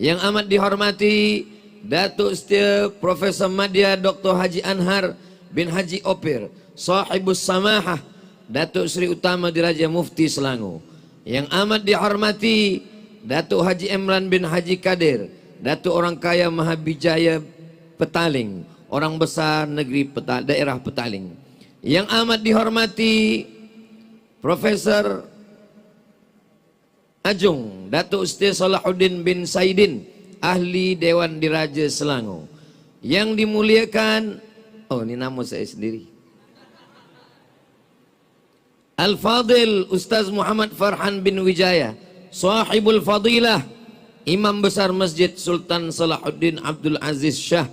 yang amat dihormati Datuk Setia Profesor Madya Dr. Haji Anhar bin Haji Opir, Sahibus Samahah, Datuk Seri Utama Diraja Mufti Selangor. Yang amat dihormati Datuk Haji Imran bin Haji Kadir, Datuk Orang Kaya Mahabijaya Petaling, orang besar negeri daerah Petaling. Yang amat dihormati Profesor Ajung Datuk Setia Salahuddin bin Saidin, ahli Dewan Diraja Selangor. Yang dimuliakan, oh ini nama saya sendiri, Al-Fadil Ustaz Muhammad Farhan bin Wijaya, Sahibul Fadilah, Imam Besar Masjid Sultan Salahuddin Abdul Aziz Shah,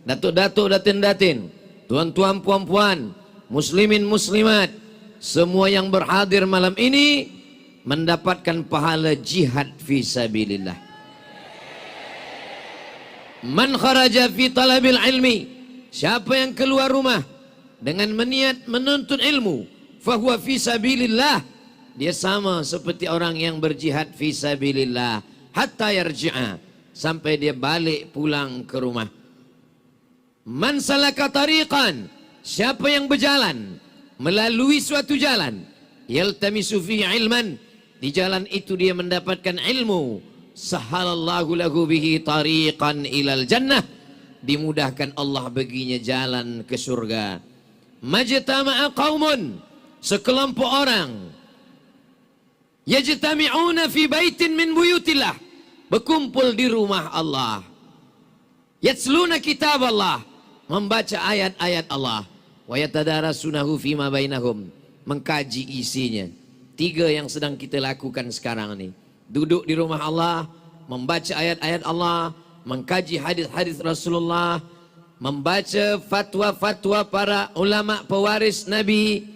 datuk-datuk, datin-datin, tuan-tuan, puan-puan, muslimin, muslimat, semua yang berhadir malam ini mendapatkan pahala jihad fi sabilillah. Man kharaja fi talabil ilmi, siapa yang keluar rumah dengan meniat menuntut ilmu, fahuwa fi sabilillah, dia sama seperti orang yang berjihad fi sabilillah hatta yarji'a, sampai dia balik pulang ke rumah. Man salaka tariqan, siapa yang berjalan melalui suatu jalan, yaltamisu fi ilman, di jalan itu dia mendapatkan ilmu, sahalallahu lahu bihi tariqan ilal jannah, dimudahkan Allah baginya jalan ke surga. Majtama'a qaumun, sekelompok orang, yajtami'una fi baitin min buyutillah, berkumpul di rumah Allah, yatsluna kitab Allah, membaca ayat-ayat Allah, wa yatadarasunahu fima bainahum, mengkaji isinya. Tiga yang sedang kita lakukan sekarang ini. Duduk di rumah Allah, membaca ayat-ayat Allah, mengkaji hadis-hadis Rasulullah, membaca fatwa-fatwa para ulama pewaris Nabi,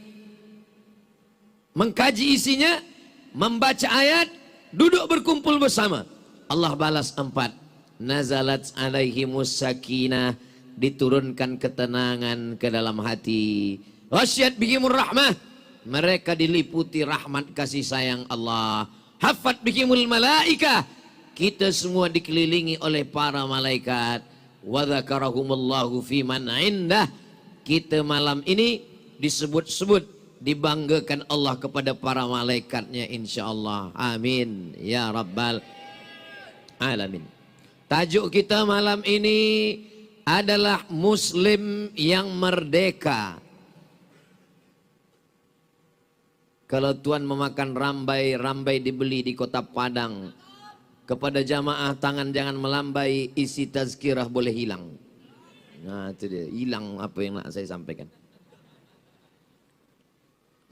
mengkaji isinya, membaca ayat, duduk berkumpul bersama. Allah balas 4. Nazalat alaihimus sakinah, diturunkan ketenangan ke dalam hati. Ghasyat bihimur rahmah, mereka diliputi rahmat kasih sayang Allah. Hafat bihimul malaikah, kita semua dikelilingi oleh para malaikat. Wa dzakarahumullahu fiman indah, kita malam ini disebut-sebut, dibanggakan Allah kepada para malaikatnya insyaallah. Amin ya rabbal alamin. Tajuk kita malam ini adalah Muslim yang merdeka. Kalau tuan memakan rambai, rambai dibeli di kota Padang. Kepada jamaah, tangan jangan melambai, isi tazkirah boleh hilang. Nah itu dia, hilang apa yang nak saya sampaikan.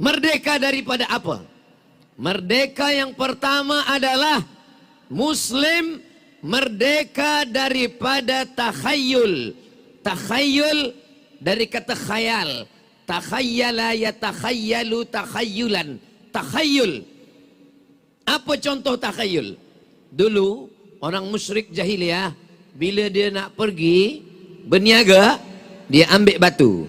Merdeka daripada apa? Merdeka yang pertama adalah Muslim merdeka daripada takhayul. Takhayul dari kata khayal. Takhayyala yatakhayyalu takhayyulan. Takhayul. Apa contoh takhayul? Dulu orang musyrik jahiliyah, bila dia nak pergi berniaga, dia ambil batu,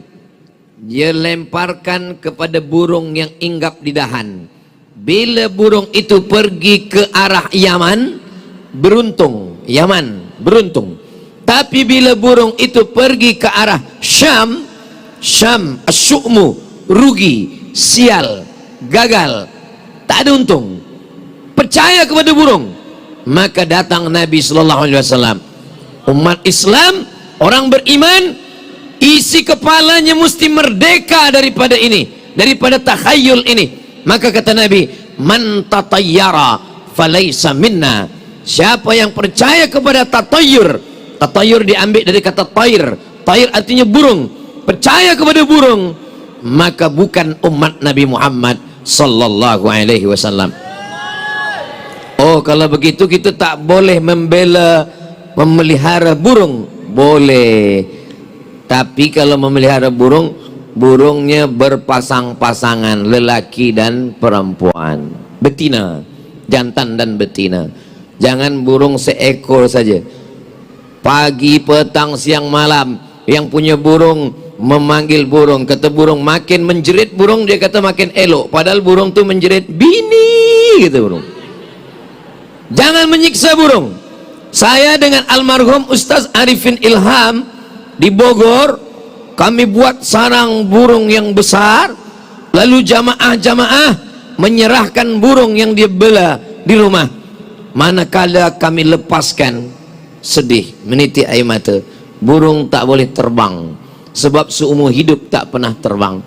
dia lemparkan kepada burung yang hinggap di dahan. Bila burung itu pergi ke arah Yaman, beruntung. Yaman, beruntung. Tapi bila burung itu pergi ke arah Syam, Syam, asyukmu, rugi, sial, gagal, tak ada untung. Percaya kepada burung. Maka datang Nabi SAW. Umat Islam, orang beriman, isi kepalanya mesti merdeka daripada ini, daripada takhayul ini. Maka kata Nabi, man tatayyara falaysa minna, siapa yang percaya kepada tatayyur. Tatayyur diambil dari kata tair. Tair artinya burung. Percaya kepada burung, maka bukan umat Nabi Muhammad sallallahu alaihi wasallam. Oh, kalau begitu kita tak boleh membela memelihara burung. Boleh. Tapi kalau memelihara burung, burungnya berpasang-pasangan, lelaki dan perempuan, betina, jantan dan betina. Jangan burung seekor saja. Pagi, petang, siang, malam, yang punya burung memanggil burung, kata burung makin menjerit burung, dia kata makin elok, padahal burung tu menjerit bini, gitu burung. Jangan menyiksa burung. Saya dengan almarhum Ustaz Arifin Ilham di Bogor, kami buat sarang burung yang besar, lalu jamaah-jamaah menyerahkan burung yang dia bela di rumah. Manakala kami lepaskan, sedih, meniti air mata. Burung tak boleh terbang, sebab seumur hidup tak pernah terbang.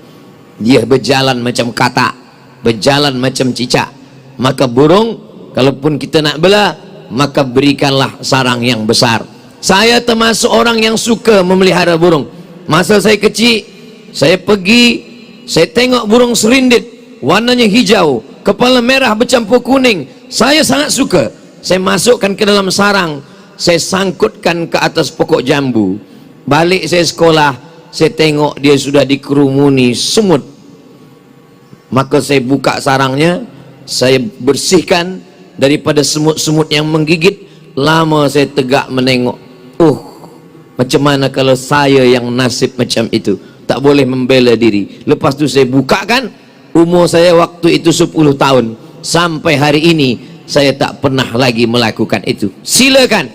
Dia berjalan macam katak, berjalan macam cicak. Maka burung, kalaupun kita nak bela, maka berikanlah sarang yang besar. Saya termasuk orang yang suka memelihara burung. Masa saya kecil, saya pergi, saya tengok burung serindit, warnanya hijau, kepala merah bercampur kuning. Saya sangat suka. Saya masukkan ke dalam sarang, saya sangkutkan ke atas pokok jambu. Balik saya sekolah, saya tengok dia sudah dikerumuni semut. Maka saya buka sarangnya, saya bersihkan daripada semut-semut yang menggigit. Lama saya tegak menengok, macam mana kalau saya yang nasib macam itu, tak boleh membela diri. Lepas tu saya bukakan, umur saya waktu itu 10 tahun. Sampai hari ini saya tak pernah lagi melakukan itu. Silakan.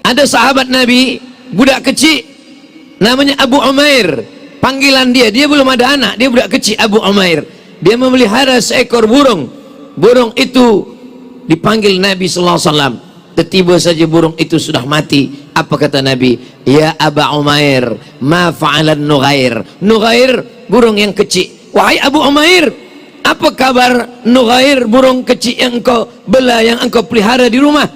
Ada sahabat Nabi, budak kecil, namanya Abu Umair. Panggilan dia belum ada anak, dia budak kecil, Abu Umair. Dia memelihara seekor burung. Burung itu dipanggil Nabi sallallahu alaihi wasallam. Tiba saja burung itu sudah mati. Apa kata Nabi? Ya Abu Umair, ma fa'alan Nughair. Nughair, burung yang kecil. Wahai Abu Umair, apa kabar Nughair, burung kecil yang engkau bela, yang engkau pelihara di rumah?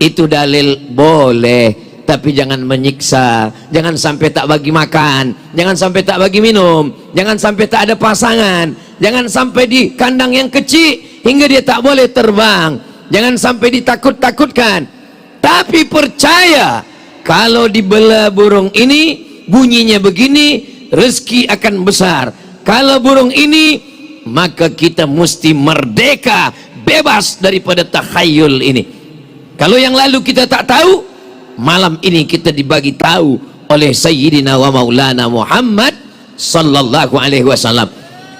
Itu dalil boleh, tapi jangan menyiksa. Jangan sampai tak bagi makan, jangan sampai tak bagi minum, jangan sampai tak ada pasangan, jangan sampai di kandang yang kecil hingga dia tak boleh terbang, jangan sampai ditakut-takutkan. Tapi percaya, kalau dibela burung ini, bunyinya begini, rezeki akan besar. Kalau burung ini, maka kita mesti merdeka, bebas daripada takhayul ini. Kalau yang lalu kita tak tahu, malam ini kita dibagi tahu oleh Sayyidina wa Maulana Muhammad sallallahu alaihi wasallam.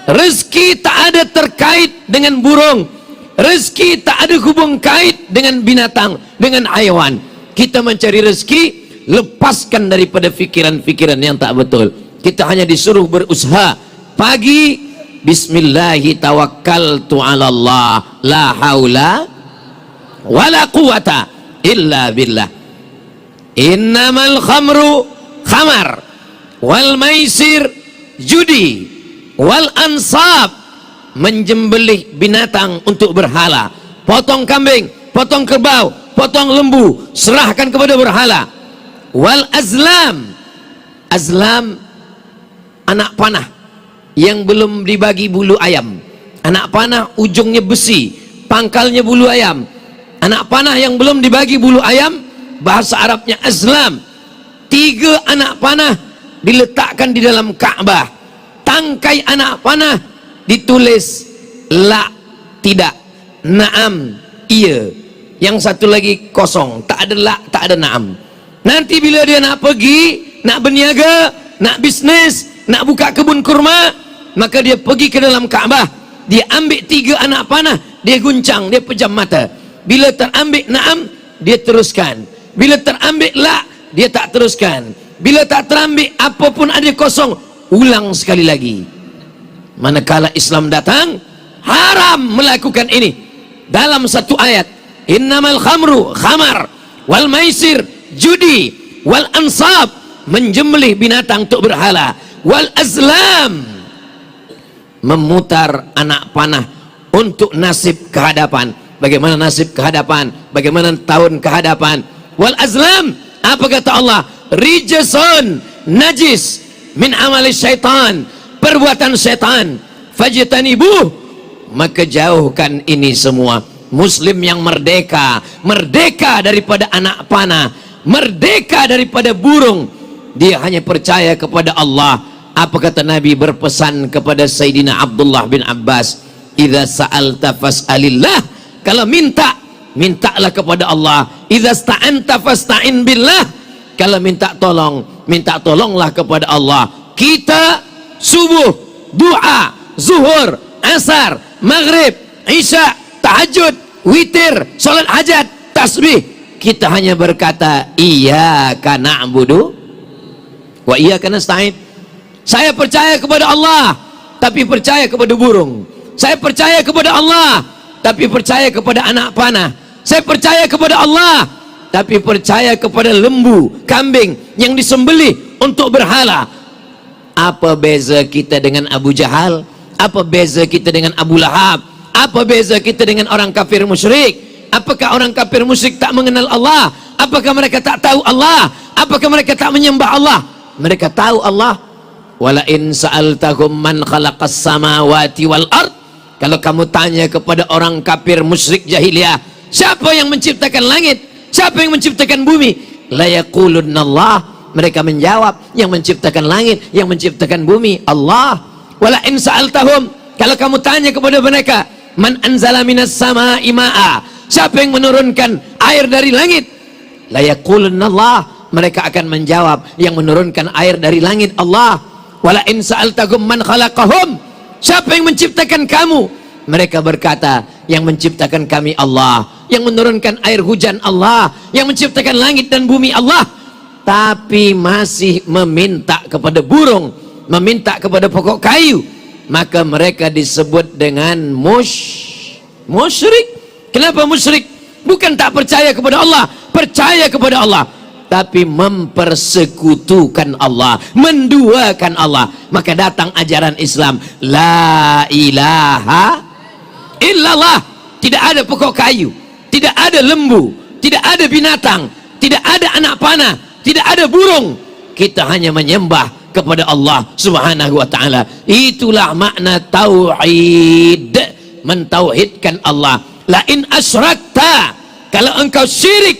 Rezeki tak ada terkait dengan burung. Rezeki tak ada hubung kait dengan binatang, dengan haiwan. Kita mencari rezeki, lepaskan daripada fikiran-fikiran yang tak betul. Kita hanya disuruh berusaha. Pagi, bismillahi tawakkaltu ala Allah, la haula wala quwata illa billah. Innamal khamru khamar, wal maisir judi, wal ansab, menjembelih binatang untuk berhala. Potong kambing, potong kerbau, potong lembu, serahkan kepada berhala. Wal azlam, azlam anak panah yang belum dibagi bulu ayam. Anak panah ujungnya besi, pangkalnya bulu ayam. Anak panah yang belum dibagi bulu ayam, bahasa Arabnya azlam. 3 anak panah diletakkan di dalam Ka'bah. Tangkai anak panah ditulis la, tidak, naam, iya. Yang satu lagi kosong, tak ada la, tak ada naam. Nanti bila dia nak pergi, nak berniaga, nak bisnes, nak buka kebun kurma, maka dia pergi ke dalam Ka'bah, dia ambil 3 anak panah, dia guncang, dia pejam mata. Bila terambil naam, dia teruskan. Bila terambil la, dia tak teruskan. Bila tak terambil apapun ada kosong, ulang sekali lagi. Manakala Islam datang, haram melakukan ini. Dalam satu ayat, innamal khamru khamar, wal maisir judi, wal ansab, menjembelih binatang untuk berhala, wal azlam, memutar anak panah untuk nasib kehadapan. Bagaimana nasib kehadapan, bagaimana tahun kehadapan. Wal azlam, apa kata Allah? Rijsun, najis, min amali syaitan, perbuatan syaitan. Fajtanibuh, maka jauhkan ini semua. Muslim yang merdeka, merdeka daripada anak panah, merdeka daripada burung. Dia hanya percaya kepada Allah. Apa kata Nabi berpesan kepada Sayyidina Abdullah bin Abbas? Idza sa'alta fas'alillah. Kalau minta, mintalah kepada Allah. Idza sta'anta fasta'in billah. Kalau minta tolong, minta tolonglah kepada Allah. Kita subuh, du'a, zuhur, asar, maghrib, isya, tahajud, witir, salat hajat, tasbih, kita hanya berkata iyyaka na'budu wa iyyaka nasta'in. Saya percaya kepada Allah tapi percaya kepada burung. Saya percaya kepada Allah tapi percaya kepada anak panah. Saya percaya kepada Allah tapi percaya kepada lembu, kambing yang disembelih untuk berhala. Apa beza kita dengan Abu Jahal? Apa beza kita dengan Abu Lahab? Apa beza kita dengan orang kafir musyrik? Apakah orang kafir musyrik tak mengenal Allah? Apakah mereka tak tahu Allah? Apakah mereka tak menyembah Allah? Mereka tahu Allah. Wala in sa'altahum man khalaqas samawati wal ard. Kalau kamu tanya kepada orang kafir musyrik jahiliyah, siapa yang menciptakan langit? Siapa yang menciptakan bumi? La yaqulunna Allah. Mereka menjawab, yang menciptakan langit, yang menciptakan bumi Allah. Wala in sa'altahum, kalau kamu tanya kepada mereka, man anzala minas sama'i ma'a, siapa yang menurunkan air dari langit? La yaqulunna Allah. Mereka akan menjawab, yang menurunkan air dari langit Allah. Wala in sa'altahum man khalaqahum, siapa yang menciptakan kamu? Mereka berkata, yang menciptakan kami Allah, yang menurunkan air hujan Allah, yang menciptakan langit dan bumi Allah. Tapi masih meminta kepada burung, meminta kepada pokok kayu, maka mereka disebut dengan musyrik. Kenapa musyrik? Bukan tak percaya kepada Allah, percaya kepada Allah, tapi mempersekutukan Allah, menduakan Allah. Maka datang ajaran Islam, la ilaha illallah. Tidak ada pokok kayu, tidak ada lembu, tidak ada binatang, tidak ada anak panah, tidak ada burung. Kita hanya menyembah kepada Allah Subhanahu wa ta'ala. Itulah makna tauhid, mentauhidkan Allah. La in asyrakta, kalau engkau syirik,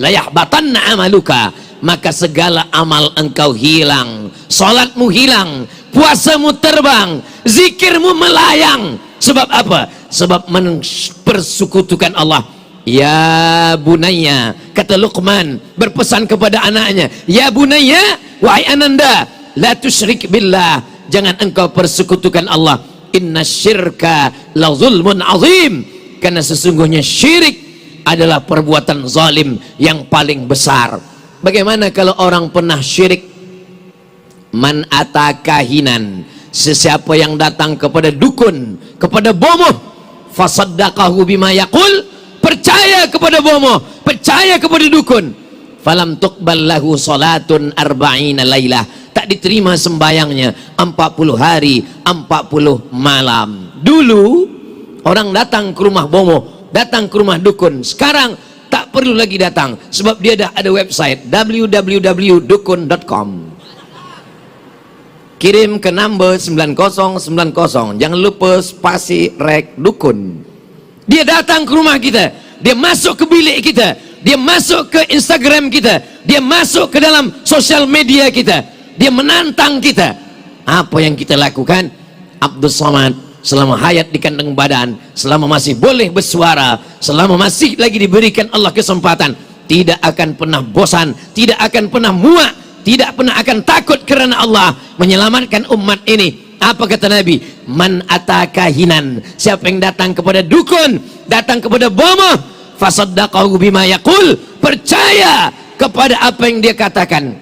la yahbatanna amaluka, maka segala amal engkau hilang. Salatmu hilang, puasamu terbang, zikirmu melayang. Sebab apa? Sebab mempersekutukan Allah. Ya bunayya, kata Luqman berpesan kepada anaknya, ya bunayya, wahai ananda, la tusyrik billah, jangan engkau persekutukan Allah. Inna syirka la zulmun azim, karena sesungguhnya syirik adalah perbuatan zalim yang paling besar. Bagaimana kalau orang pernah syirik? Man atakahinan, sesiapa yang datang kepada dukun, kepada bomoh, fasaddaqahu bima yaqul, percaya kepada bomoh, percaya kepada dukun, falam tuqbal lahu salatun arba'ina lailah, tak diterima sembayangnya 40 hari 40 malam. Dulu orang datang ke rumah bomoh, datang ke rumah dukun. Sekarang tak perlu lagi datang, sebab dia dah ada website www.dukun.com. Kirim ke number 9090, jangan lupa spasi rek dukun. Dia datang ke rumah kita, dia masuk ke bilik kita, dia masuk ke Instagram kita, dia masuk ke dalam sosial media kita, dia menantang kita. Apa yang kita lakukan? Abdul Somad selama hayat di kandang badan, selama masih boleh bersuara, selama masih lagi diberikan Allah kesempatan, tidak akan pernah bosan, tidak akan pernah muak, tidak pernah akan takut, kerana Allah menyelamatkan umat ini. Apa kata Nabi? Man atakahinan, siapa yang datang kepada dukun, datang kepada bomoh, fasaddaqahu bima yaqul, percaya kepada apa yang dia katakan,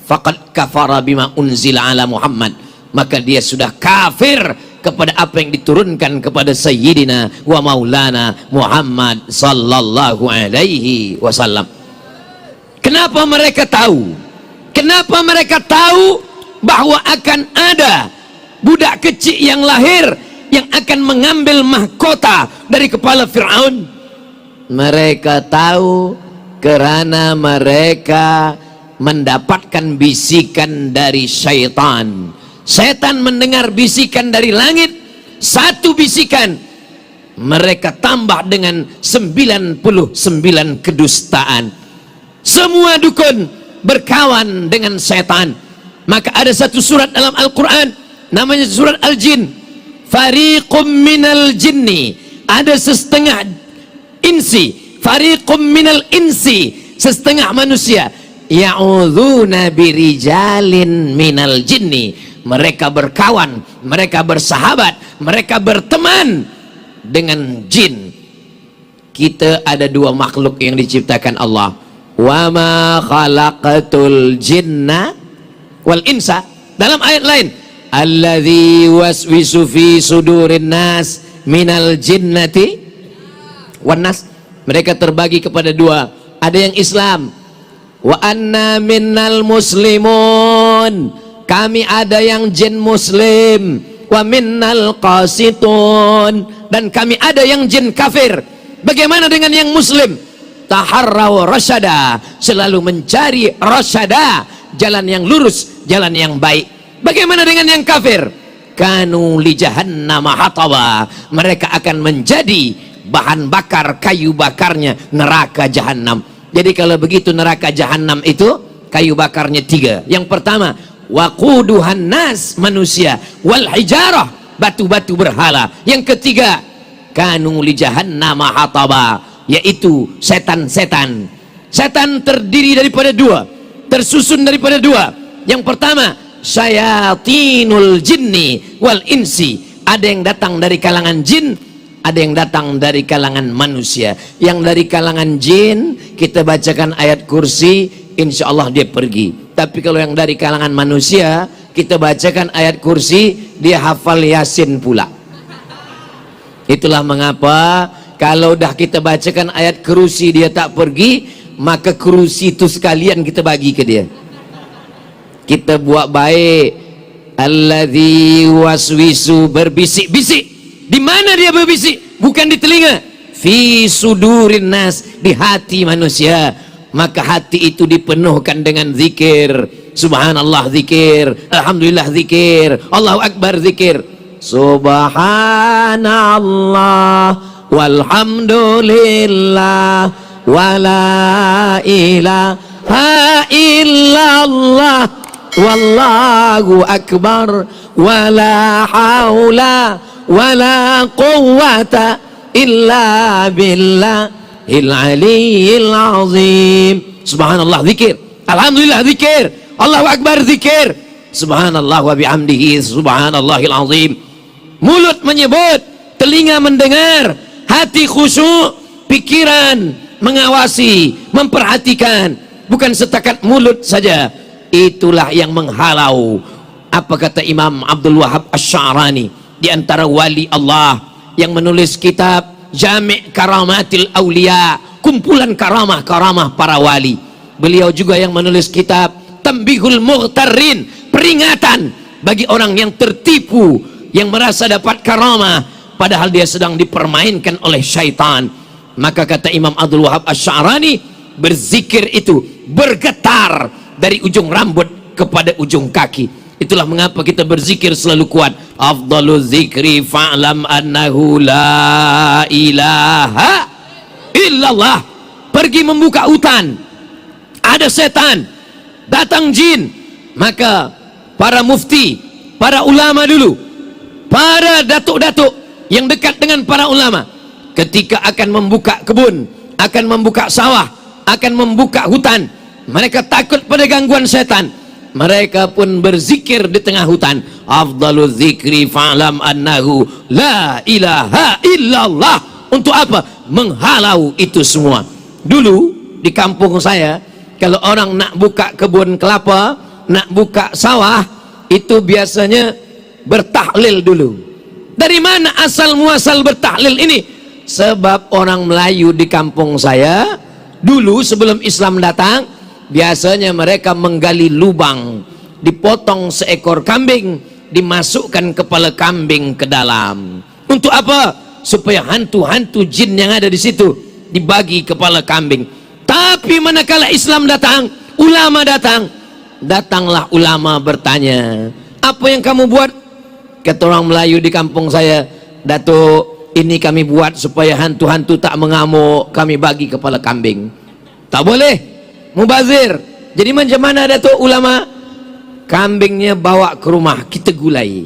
faqad kafara bima unzila ala Muhammad, maka dia sudah kafir kepada apa yang diturunkan kepada Sayyidina wa Maulana Muhammad sallallahu alaihi wasallam. Kenapa mereka tahu? Kenapa mereka tahu bahwa akan ada budak kecil yang lahir yang akan mengambil mahkota dari kepala Fir'aun? Mereka tahu kerana mereka mendapatkan bisikan dari syaitan. Setan mendengar bisikan dari langit, satu bisikan, mereka tambah dengan 99 kedustaan. Semua dukun berkawan dengan setan. Maka ada satu surat dalam Al-Quran, namanya surat Al-Jin. Fariqum minal jinni, ada setengah insi, fariqum minal insi, setengah manusia, ya'udzuuna birijalin minal jinni, mereka berkawan, mereka bersahabat, mereka berteman dengan jin. kita ada dua makhluk yang diciptakan Allah. Wa ma khalaqatul jinna wal insa. Dalam ayat lain, alladzi waswisu fi sudurin nas minal jinnati wan nas. Mereka terbagi kepada dua. Ada yang Islam. Wa anna minnal muslimun. Kami ada yang jin muslim. Wa minnal qasitun. Dan kami ada yang jin kafir. Bagaimana dengan yang muslim? Taharraw rasyada, selalu mencari rasyada, jalan yang lurus, jalan yang baik. Bagaimana dengan yang kafir? Kanu li jahannam hataba, mereka akan menjadi bahan bakar, kayu bakarnya neraka jahanam. Jadi kalau begitu neraka jahanam itu kayu bakarnya tiga. Yang pertama, waquduhan nas, manusia, wal hijarah, batu-batu berhala. Yang ketiga, kanu li jahannam hataba, yaitu setan-setan. Setan terdiri daripada dua, tersusun daripada dua. Yang pertama, syayatinul jinni wal insi. Ada yang datang dari kalangan jin, ada yang datang dari kalangan manusia. Yang dari kalangan jin, kita bacakan ayat kursi, insya Allah dia pergi. Tapi kalau yang dari kalangan manusia, kita bacakan ayat kursi, dia hafal Yasin pula. Itulah mengapa kalau dah kita bacakan ayat kursi dia tak pergi, maka kursi itu sekalian kita bagi ke dia. Kita buat baik. Alladzi waswisu, berbisik-bisik. Di mana dia berbisik? Bukan di telinga. Fi sudurin nas, di hati manusia. Maka hati itu dipenuhkan dengan zikir. Subhanallah zikir, alhamdulillah zikir, Allahu akbar zikir. Subhanallah walhamdulillah wala ilaha illallah wallahu akbar wala haula wala quwwata illa billahil aliyyil azim. Subhanallah zikir, alhamdulillah zikir, Allahu akbar zikir, subhanallah wa bihamdihi subhanallahil azim. Mulut menyebut, telinga mendengar, hati khusyuk, pikiran mengawasi, memperhatikan. Bukan setakat mulut saja. Itulah yang menghalau. Apa kata Imam Abdul Wahab Asy-Sya'rani, di antara wali Allah yang menulis kitab Jami' Karamatil Auliya, kumpulan karamah-karamah para wali. Beliau juga yang menulis kitab Tambihul Mughtarrin, peringatan bagi orang yang tertipu, yang merasa dapat karamah padahal dia sedang dipermainkan oleh syaitan. Maka kata Imam Abdul Wahab Asy-Sya'rani, berzikir itu bergetar dari ujung rambut kepada ujung kaki. Itulah mengapa kita berzikir selalu kuat. Afdalu zikri fa'lam annahu la ilaha illallah. Pergi membuka hutan, ada setan, datang jin. Maka para mufti, para ulama dulu, para datuk-datuk yang dekat dengan para ulama, ketika akan membuka kebun, akan membuka sawah, akan membuka hutan, mereka takut pada gangguan setan. Mereka pun berzikir di tengah hutan. Afdalu zikri fa'lam annahu la ilaha illallah. Untuk apa? Menghalau itu semua. Dulu di kampung saya, kalau orang nak buka kebun kelapa, nak buka sawah, itu biasanya bertahlil dulu. Dari mana asal muasal bertahlil ini? Sebab orang Melayu di kampung saya dulu sebelum Islam datang, biasanya mereka menggali lubang, dipotong seekor kambing, dimasukkan kepala kambing ke dalam. Untuk apa? Supaya hantu-hantu jin yang ada di situ dibagi kepala kambing. Tapi manakala Islam datang, ulama datang, datanglah ulama bertanya, apa yang kamu buat? Kata orang Melayu di kampung saya, Datuk, ini kami buat supaya hantu-hantu tak mengamuk, kami bagi kepala kambing. Tak boleh, mubazir. Jadi macam mana Datuk ulama? Kambingnya bawa ke rumah, kita gulai.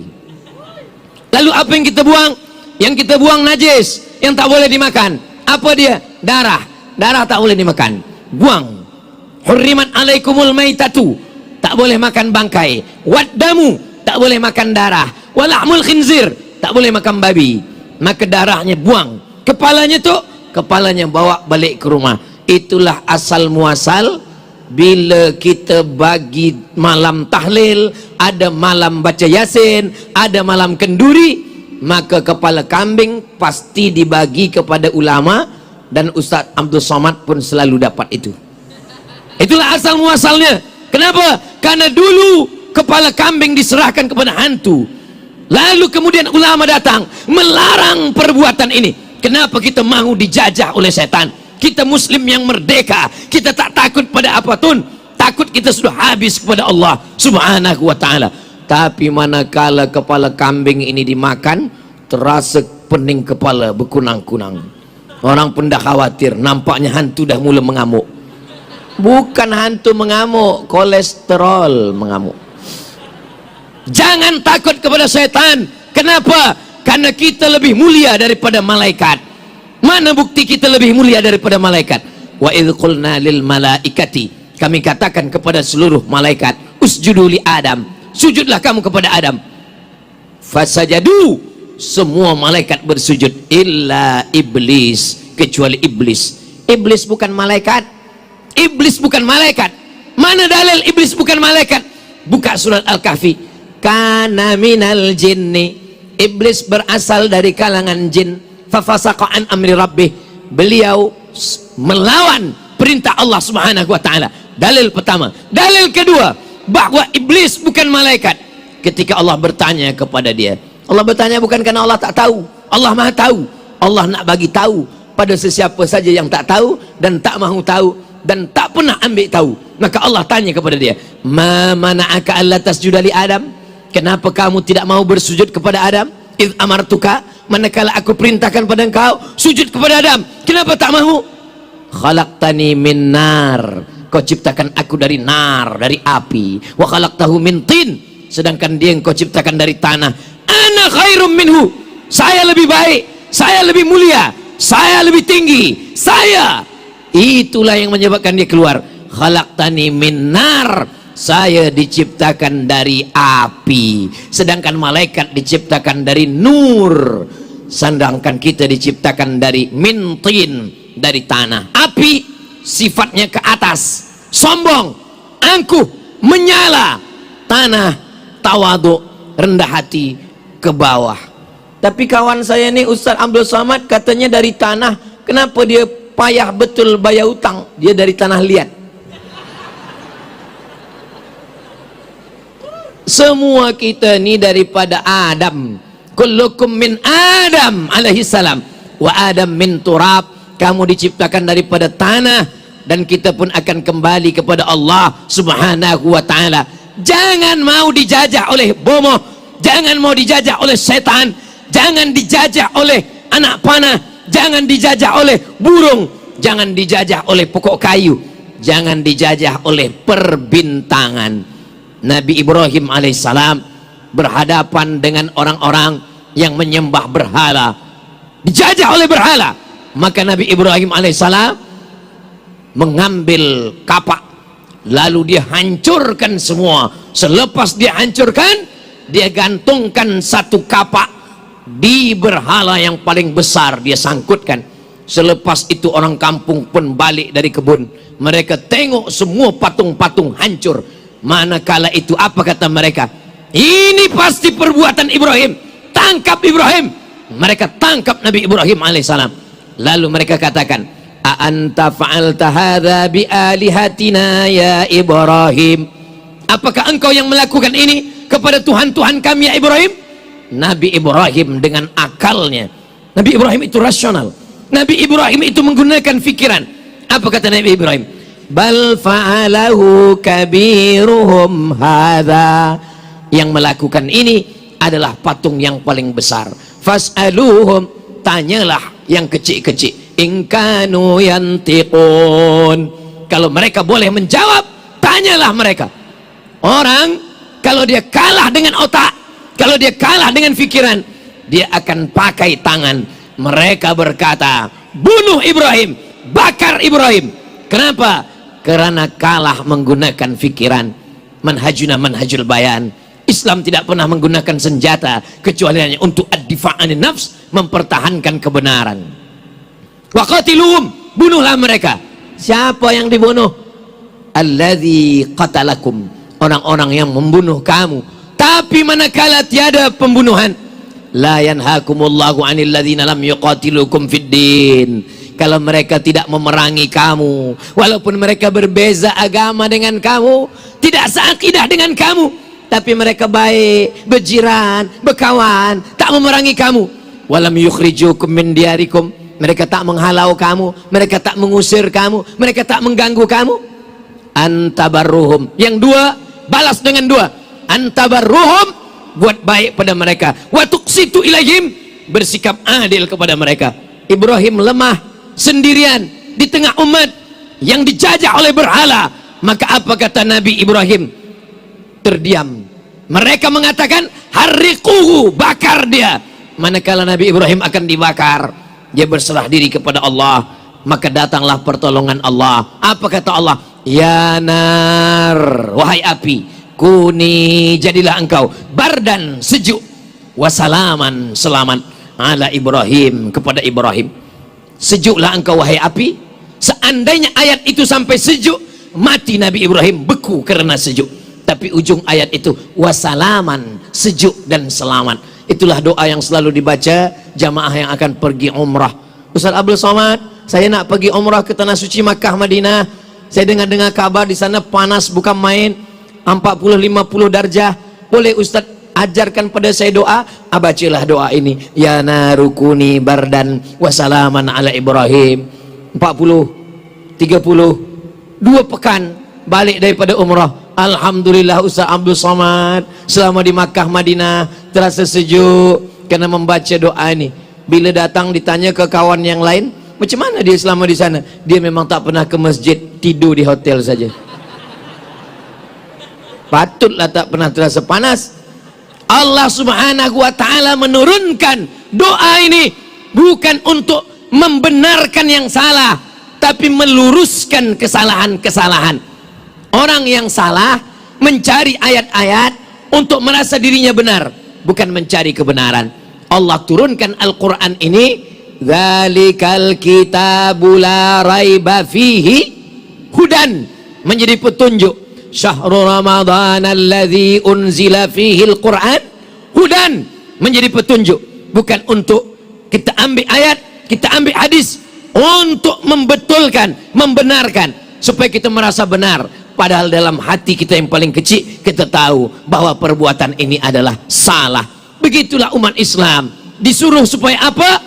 Lalu apa yang kita buang? Yang kita buang najis, yang tak boleh dimakan. Apa dia? Darah. Darah tak boleh dimakan, buang. Hurrimat alaikumul maitatu, tak boleh makan bangkai. Waddamu, tak boleh makan darah. Walahmul khinzir, tak boleh makan babi. Maka darahnya buang, kepalanya tu kepalanya bawa balik ke rumah. Itulah asal muasal bila kita bagi malam tahlil, ada malam baca yasin, ada malam kenduri, maka kepala kambing pasti dibagi kepada ulama, dan Ustaz Abdul Somad pun selalu dapat itu. Itulah asal muasalnya. Kenapa? Karena dulu kepala kambing diserahkan kepada hantu, lalu kemudian ulama datang melarang perbuatan ini. Kenapa kita mahu dijajah oleh setan? Kita muslim yang merdeka, kita tak takut pada apapun, takut kita sudah habis kepada Allah subhanahu wa ta'ala. Tapi manakala kepala kambing ini dimakan, terasa pening kepala berkunang-kunang. Orang pun dah khawatir, nampaknya hantu dah mula mengamuk. Bukan hantu mengamuk, kolesterol mengamuk. Jangan takut kepada setan. Kenapa? Karena kita lebih mulia daripada malaikat. Mana bukti kita lebih mulia daripada malaikat? Wa idh qulna lil malaikati, kami katakan kepada seluruh malaikat, usjudu li Adam, sujudlah kamu kepada Adam. Fasajadu, semua malaikat bersujud, illa iblis, kecuali iblis. Iblis bukan malaikat. Iblis bukan malaikat. Mana dalil iblis bukan malaikat? Buka surat Al-Kahfi. Kana minal jinni, iblis berasal dari kalangan jin. Fafasaqa an amri rabbih, beliau melawan perintah Allah subhanahu wa ta'ala. Dalil pertama. Dalil kedua, bahwa iblis bukan malaikat. Ketika Allah bertanya kepada dia, Allah bertanya bukan karena Allah tak tahu, Allah maha tahu. Allah nak bagi tahu pada sesiapa saja yang tak tahu dan tak mahu tahu dan tak pernah ambil tahu. Maka Allah tanya kepada dia, ma mana'aka alla tasjuda li Adam, kenapa kamu tidak mau bersujud kepada Adam? Idh amartuka, manakala aku perintahkan pada engkau sujud kepada Adam, kenapa tak mahu? Khalaqtani min nar, kau ciptakan aku dari nar, dari api. Wa khalaqtahu min tin, sedangkan dia engkau ciptakan dari tanah. Ana khairum minhu, saya lebih baik, saya lebih mulia, saya lebih tinggi, saya. Itulah yang menyebabkan dia keluar. Khalaqtani min nar, saya diciptakan dari api, sedangkan malaikat diciptakan dari nur, sedangkan kita diciptakan dari mintin, dari tanah. Api sifatnya ke atas, sombong, angkuh, menyala. Tanah, tawadu, rendah hati, ke bawah. Tapi kawan saya ini Ustaz Abdul Somad katanya dari tanah. Kenapa dia payah betul bayar hutang? Dia dari tanah liat. Semua kita ni daripada Adam. Kullukum min Adam alaihi salam wa Adam min turab. Kamu diciptakan daripada tanah dan kita pun akan kembali kepada Allah subhanahu wa ta'ala. Jangan mau dijajah oleh bomoh, jangan mau dijajah oleh setan, jangan dijajah oleh anak panah, jangan dijajah oleh burung, jangan dijajah oleh pokok kayu, jangan dijajah oleh perbintangan. Nabi Ibrahim alaihissalam berhadapan dengan orang-orang yang menyembah berhala, dijajah oleh berhala. Maka Nabi Ibrahim alaihissalam mengambil kapak, lalu dia hancurkan semua. Selepas dia hancurkan, dia gantungkan satu kapak di berhala yang paling besar, dia sangkutkan. Selepas itu orang kampung pun balik dari kebun, mereka tengok semua patung-patung hancur. Manakala itu apa kata mereka? Ini pasti perbuatan Ibrahim, tangkap Ibrahim. Mereka tangkap Nabi Ibrahim alaihissalam. Lalu mereka katakan, a anta fa'alta hadza bi alihatina ya Ibrahim, apakah engkau yang melakukan ini kepada Tuhan-Tuhan kami ya Ibrahim? Nabi Ibrahim dengan akalnya, Nabi Ibrahim itu rasional, Nabi Ibrahim itu menggunakan fikiran. Apa kata Nabi Ibrahim? Bal fa'alahu kabiruhum hadza, yang melakukan ini adalah patung yang paling besar. Fas'aluhum, tanyalah yang kecil-kecil, in kanu yantiqun, kalau mereka boleh menjawab, tanyalah mereka. Orang kalau dia kalah dengan otak, kalau dia kalah dengan fikiran, dia akan pakai tangan. Mereka berkata, bunuh Ibrahim, bakar Ibrahim. Kenapa? Karena kalah menggunakan fikiran. Manhajuna manhajul bayan. Islam tidak pernah menggunakan senjata kecuali hanya untuk ad-difa' anin nafs, mempertahankan kebenaran. Waqatiluhum, bunuhlah mereka. Siapa yang dibunuh? Alladzi qatalakum, orang-orang yang membunuh kamu. Tapi manakala tiada pembunuhan, la yanhakumullahu 'anil ladzina lam yuqatilukum fid din. Kalau mereka tidak memerangi kamu, walaupun mereka berbeza agama dengan kamu, tidak seakidah dengan kamu, tapi mereka baik, berjiran, berkawan, tak memerangi kamu. Walam yukhrijukum min diyarikum, mereka tak menghalau kamu, mereka tak mengusir kamu, mereka tak mengganggu kamu. Antabarruhum, yang dua balas dengan dua. Antabarruhum, buat baik pada mereka. Wa tuqsitu ilaihim, bersikap adil kepada mereka. Ibrahim lemah sendirian di tengah umat yang dijajah oleh berhala. Maka apa kata Nabi Ibrahim? Terdiam. Mereka mengatakan harriquhu, bakar dia. Manakala Nabi Ibrahim akan dibakar, dia berserah diri kepada Allah. Maka datanglah pertolongan Allah. Apa kata Allah? Ya nar, wahai api, kuni, jadilah engkau bardan, sejuk, wasalaman, selamat, ala Ibrahim, kepada Ibrahim. Sejuklah engkau wahai api. Seandainya ayat itu sampai sejuk, mati Nabi Ibrahim, beku karena sejuk. Tapi ujung ayat itu wasalaman, sejuk dan selamat. Itulah doa yang selalu dibaca jamaah yang akan pergi umrah. Ustaz Abdul Somad, saya nak pergi umrah ke tanah suci Makkah Madinah. Saya dengar kabar di sana panas bukan main, 40-50 darjah. Boleh Ustaz ajarkan pada saya doa? Bacalah doa ini. Ya narukuni bardan wasalaman ala Ibrahim. 40, 30, 2 pekan balik daripada umrah. Alhamdulillah Ustaz Abdul Somad, selama di Makkah Madinah terasa sejuk karena membaca doa ini. Bila datang ditanya ke kawan yang lain, macam mana dia selama di sana? Dia memang tak pernah ke masjid, tidur di hotel saja. Patutlah tak pernah terasa panas. Allah Subhanahu wa ta'ala menurunkan doa ini bukan untuk membenarkan yang salah, tapi meluruskan kesalahan-kesalahan. Orang yang salah mencari ayat-ayat untuk merasa dirinya benar, bukan mencari kebenaran. Allah turunkan Al-Quran ini, dzalikal kitabu la raiba fihi hudan, menjadi petunjuk. Syahrul Ramadan alladzi unzila fihi al-Quran hudan, menjadi petunjuk. Bukan untuk kita ambil ayat, kita ambil hadis untuk membetulkan, membenarkan, supaya kita merasa benar. Padahal dalam hati kita yang paling kecil, kita tahu bahwa perbuatan ini adalah salah. Begitulah umat Islam disuruh supaya apa?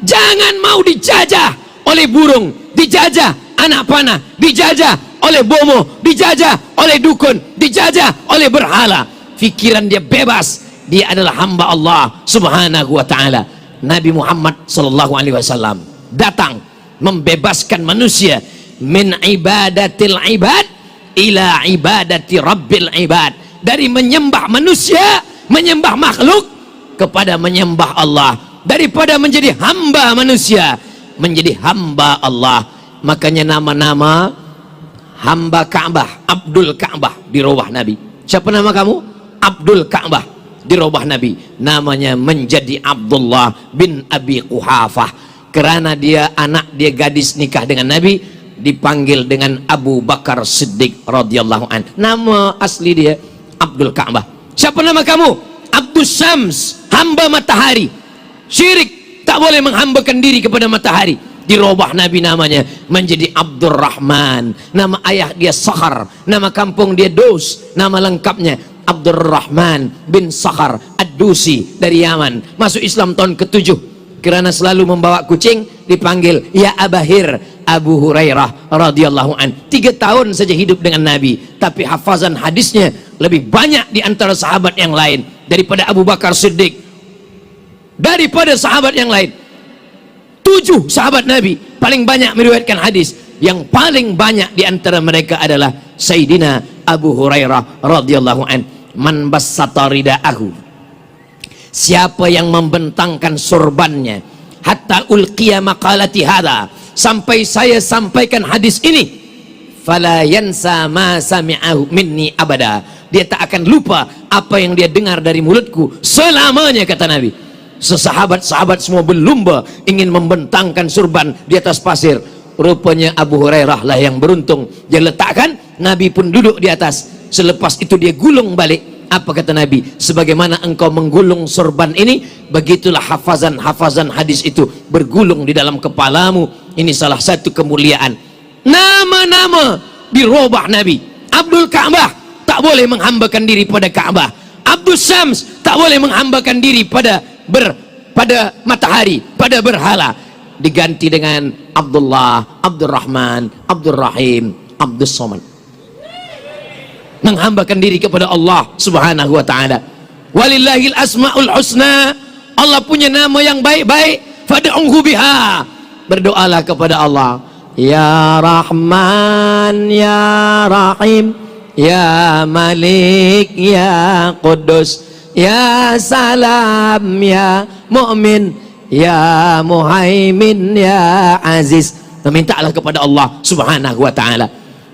Jangan mau dijajah oleh burung, dijajah anak panah, dijajah oleh bomo, dijajah oleh dukun, dijajah oleh berhala. Pikiran dia bebas, dia adalah hamba Allah Subhanahu wa ta'ala. Nabi Muhammad sallallahu alaihi wasallam datang membebaskan manusia min ibadatil ibad ila ibadati rabbil ibad, dari menyembah manusia, menyembah makhluk, kepada menyembah Allah, daripada menjadi hamba manusia menjadi hamba Allah. Makanya nama-nama hamba Ka'bah, Abdul Ka'bah di robah Nabi. Siapa nama kamu? Abdul Ka'bah di robah Nabi. Namanya menjadi Abdullah bin Abi Quhafah, kerana dia anak, dia gadis nikah dengan Nabi, dipanggil dengan Abu Bakar Siddiq radhiyallahu an. Nama asli dia Abdul Ka'bah. Siapa nama kamu? Abdul Syams, hamba matahari. Syirik, tak boleh menghambakan diri kepada matahari. Dirubah Nabi namanya menjadi Abdurrahman. Nama ayah dia Sakhar, nama kampung dia Dos, nama lengkapnya Abdurrahman bin Sakhar Ad-Dusi dari Yaman. Masuk Islam tahun ke-7. Kerana selalu membawa kucing, dipanggil ya Abahir, Abu Hurairah radhiyallahu an. 3 tahun saja hidup dengan Nabi, tapi hafazan hadisnya lebih banyak di antara sahabat yang lain, daripada Abu Bakar Siddiq, daripada sahabat yang lain. 7 sahabat Nabi paling banyak meriwayatkan hadis. Yang paling banyak di antara mereka adalah Sayyidina Abu Hurairah radhiyallahu an. Man bassata ridaahu, siapa yang membentangkan sorbannya, hatta ulqiya maqalati hada, sampai saya sampaikan hadis ini, fala yansa ma sami'ahu minni abada, dia tak akan lupa apa yang dia dengar dari mulutku selamanya, kata Nabi. Sesahabat-sahabat semua berlumba ingin membentangkan surban di atas pasir. Rupanya Abu Hurairah lah yang beruntung. Dia letakkan, Nabi pun duduk di atas. Selepas itu dia gulung balik. Apa kata Nabi? Sebagaimana engkau menggulung sorban ini, begitulah hafazan-hafazan hadis itu bergulung di dalam kepalamu. Ini salah satu kemuliaan. Nama-nama dirubah Nabi. Abdul Ka'bah tak boleh menghambakan diri pada Ka'bah. Abdul Syams tak boleh menghambakan diri pada matahari, pada berhala. Diganti dengan Abdullah, Abdurrahman, Abdurrahim, Abdus Somad. Menghambakan diri kepada Allah subhanahu wa ta'ala. Walillahil asma'ul husna. Allah punya nama yang baik-baik. Fad'uhu biha. Berdoalah kepada Allah. Ya Rahman, Ya Rahim, Ya Malik, Ya Qudus, Ya Salam, Ya Mu'min, Ya Muhaimin, Ya Aziz. Memintalah kepada Allah subhanahu wa ta'ala.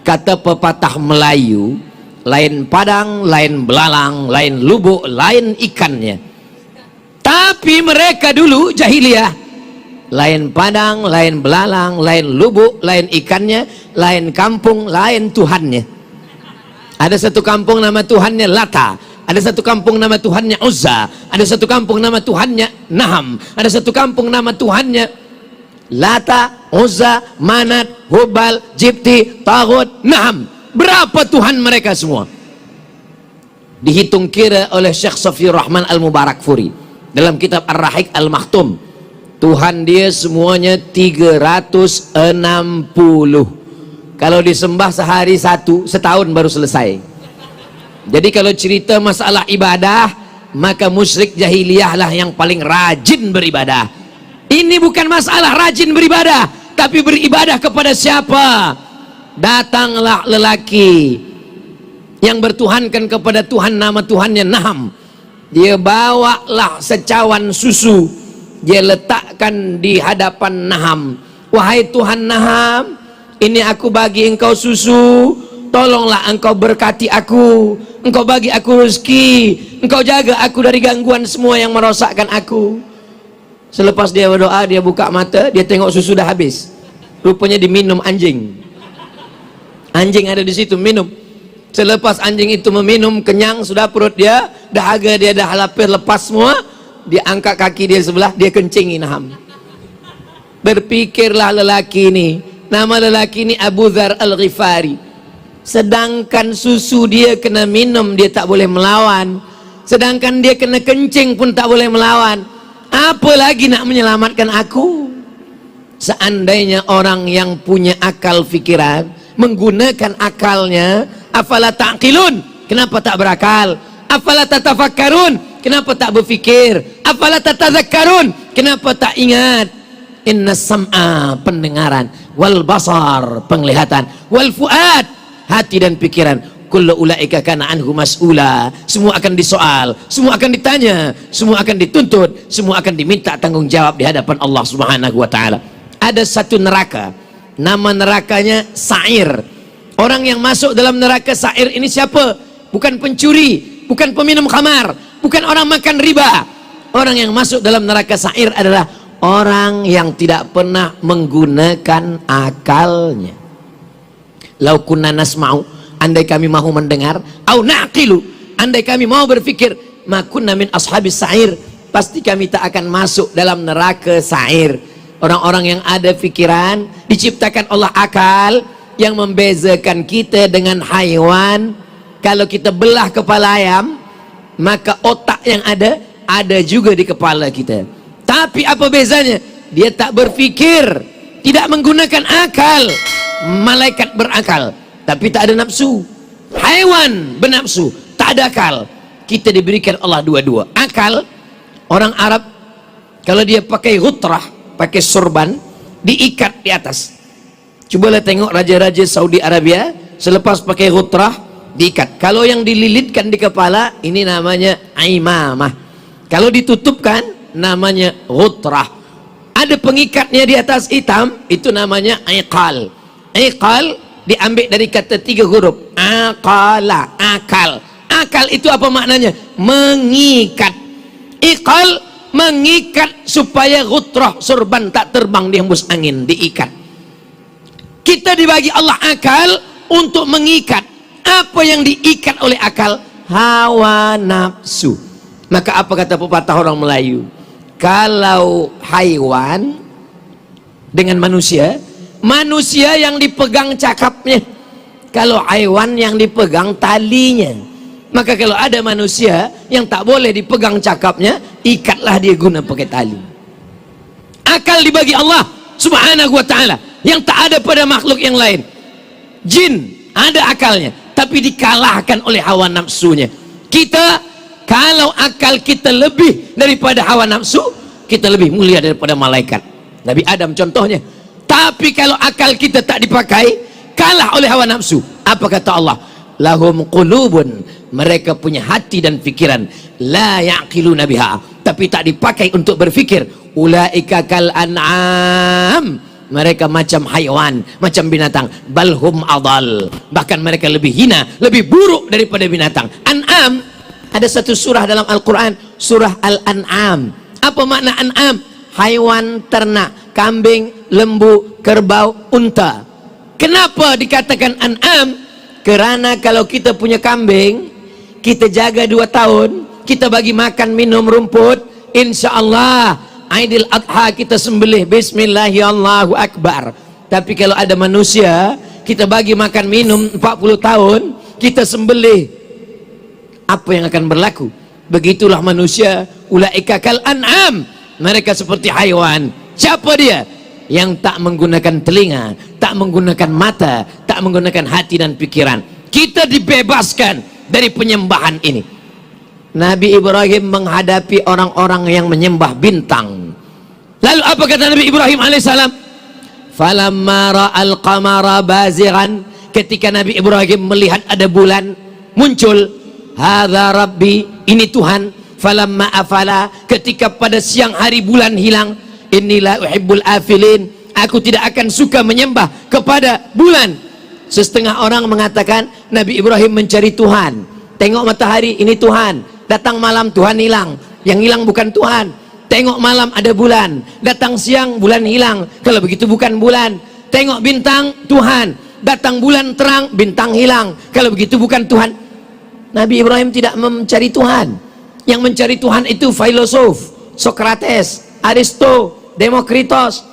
Kata pepatah Melayu, lain padang, lain belalang, lain lubuk, lain ikannya. Tapi mereka dulu jahiliyah, lain padang, lain belalang, lain lubuk, lain ikannya, lain kampung, lain Tuhannya. Ada satu kampung nama Tuhannya Lata, ada satu kampung nama Tuhannya Uzza, ada satu kampung nama Tuhannya Naham, ada satu kampung nama Tuhannya Lata, Uzza, Manat, Hubal, Jibti, Taghut, Naham. Berapa Tuhan mereka semua? Dihitung kira oleh Syekh Safiur Rahman Al-Mubarakfuri dalam kitab Ar-Rahiq Al-Makhtum. Tuhan dia semuanya 360. Kalau disembah sehari satu, setahun baru selesai. Jadi kalau cerita masalah ibadah, maka musyrik jahiliyah lah yang paling rajin beribadah. Ini bukan masalah rajin beribadah, tapi beribadah kepada siapa? Datanglah lelaki yang bertuhankan kepada Tuhan, nama Tuhannya Naham. Dia bawalah secawan susu, dia letakkan di hadapan Naham. Wahai Tuhan Naham, ini aku bagi engkau susu, tolonglah engkau berkati aku, engkau bagi aku rezeki, engkau jaga aku dari gangguan semua yang merosakkan aku. Selepas dia berdoa, dia buka mata, dia tengok susu dah habis. Rupanya diminum anjing. Anjing ada di situ minum. Selepas anjing itu meminum, kenyang sudah perut dia, dahaga dia dah lepas semua, dia angkat kaki dia sebelah, dia kencingi Naham. Berpikirlah lelaki ini, nama lelaki ini Abu Dzar Al-Ghifari. Sedangkan susu dia kena minum, dia tak boleh melawan. Sedangkan dia kena kencing pun tak boleh melawan. Apa lagi nak menyelamatkan aku? Seandainya orang yang punya akal fikiran, menggunakan akalnya, afala ta'qilun, kenapa tak berakal? Afala tatafakkarun, kenapa tak berfikir? Afala tatadzakkarun, kenapa tak ingat? Inna sam'a, pendengaran, wal basar, penglihatan, wal fuad, hati dan pikiran, kullu ulaika kana anhu mas'ula, semua akan disoal, semua akan ditanya, semua akan dituntut, semua akan diminta tanggung jawab di hadapan Allah Subhanahu wa ta'ala. Ada satu neraka, nama nerakanya Sa'ir. Orang yang masuk dalam neraka Sa'ir ini siapa? Bukan pencuri, bukan peminum khamar, bukan orang makan riba. Orang yang masuk dalam neraka Sa'ir adalah orang yang tidak pernah menggunakan akalnya. Lau kunna nasma'u, andai kami mahu mendengar, au naqilu, andai kami mau berfikir, ma kunna min ashabis Sa'ir, pasti kami tak akan masuk dalam neraka Sa'ir. Orang-orang yang ada pikiran, diciptakan Allah akal yang membezakan kita dengan haiwan. Kalau kita belah kepala ayam, maka otak yang ada juga di kepala kita. Tapi apa bezanya? Dia tak berfikir, tidak menggunakan akal. Malaikat berakal, tapi tak ada nafsu. Haiwan bernafsu, tak ada akal. Kita diberikan Allah dua-dua. Akal, orang Arab kalau dia pakai ghutrah, pakai sorban, diikat di atas. Cobalah tengok raja-raja Saudi Arabia, selepas pakai ghutrah, diikat. Kalau yang dililitkan di kepala, ini namanya imamah. Kalau ditutupkan, namanya ghutrah. Ada pengikatnya di atas hitam, itu namanya iqal. Iqal diambil dari kata 3 huruf. Aqala, akal. Akal itu apa maknanya? Mengikat. Iqal mengikat supaya gutrah surban tak terbang dihembus angin, diikat. Kita dibagi Allah akal untuk mengikat. Apa yang diikat oleh akal? Hawa nafsu. Maka apa kata pepatah orang Melayu? Kalau haiwan dengan manusia, manusia yang dipegang cakapnya, kalau haiwan yang dipegang talinya. Maka kalau ada manusia yang tak boleh dipegang cakapnya, ikatlah dia guna pakai tali. Akal dibagi Allah subhanahu wa ta'ala yang tak ada pada makhluk yang lain. Jin ada akalnya, tapi dikalahkan oleh hawa nafsunya. Kita, kalau akal kita lebih daripada hawa nafsu, kita lebih mulia daripada malaikat. Nabi Adam contohnya. Tapi kalau akal kita tak dipakai, kalah oleh hawa nafsu. Apa kata Allah? Lahum qulubun, mereka punya hati dan pikiran, la ya'qiluna biha, tapi tak dipakai untuk berfikir. Ulaika kal an'am, mereka macam haiwan, macam binatang. Balhum adal, bahkan mereka lebih hina, lebih buruk daripada binatang. An'am, ada satu surah dalam Al-Quran, surah Al-An'am. Apa makna an'am? Haiwan ternak, kambing, lembu, kerbau, unta. Kenapa dikatakan an'am? Kerana kalau kita punya kambing, kita jaga 2 tahun, kita bagi makan minum rumput, insya Allah Aidil Adha kita sembelih Bismillahirrahmanirrahim. Tapi kalau ada manusia, kita bagi makan minum 40 tahun, kita sembelih, apa yang akan berlaku? Begitulah manusia. Ulaika kal an'am, mereka seperti haiwan. Siapa dia? Yang tak menggunakan telinga, tak menggunakan mata, tak menggunakan hati dan pikiran. Kita dibebaskan dari penyembahan ini. Nabi Ibrahim menghadapi orang-orang yang menyembah bintang. Lalu apa kata Nabi Ibrahim alaihissalam? Falamma ra'al qamara bazighan, ketika Nabi Ibrahim melihat ada bulan muncul, hadza rabbi, ini Tuhan. Falamma afala, ketika pada siang hari bulan hilang, inilah uhibbul afilin, aku tidak akan suka menyembah kepada bulan. Setengah orang mengatakan Nabi Ibrahim mencari Tuhan. Tengok matahari, ini Tuhan. Datang malam Tuhan hilang, yang hilang bukan Tuhan. Tengok malam ada bulan, datang siang bulan hilang, kalau begitu bukan bulan. Tengok bintang, Tuhan. Datang bulan terang, bintang hilang, kalau begitu bukan Tuhan. Nabi Ibrahim tidak mencari Tuhan. Yang mencari Tuhan itu filosof, Socrates, Aristo, Demokritos.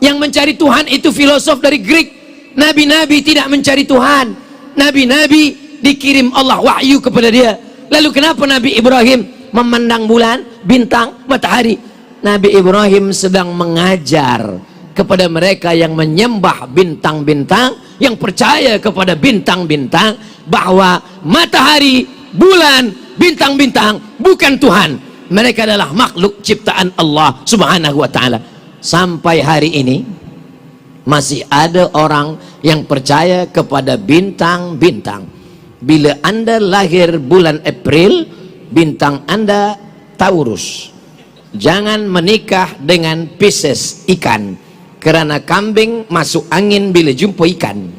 Yang mencari Tuhan itu filosof dari Greek. Nabi-nabi tidak mencari Tuhan. Nabi-nabi dikirim Allah wahyu kepada dia. Lalu kenapa Nabi Ibrahim memandang bulan, bintang, matahari? Nabi Ibrahim sedang mengajar kepada mereka yang menyembah bintang-bintang, yang percaya kepada bintang-bintang, bahwa matahari, bulan, bintang-bintang bukan Tuhan. Mereka adalah makhluk ciptaan Allah subhanahu wa ta'ala. Sampai hari ini masih ada orang yang percaya kepada bintang-bintang. Bila Anda lahir bulan April, bintang Anda Taurus. Jangan menikah dengan Pisces, ikan, karena kambing masuk angin bila jumpa ikan.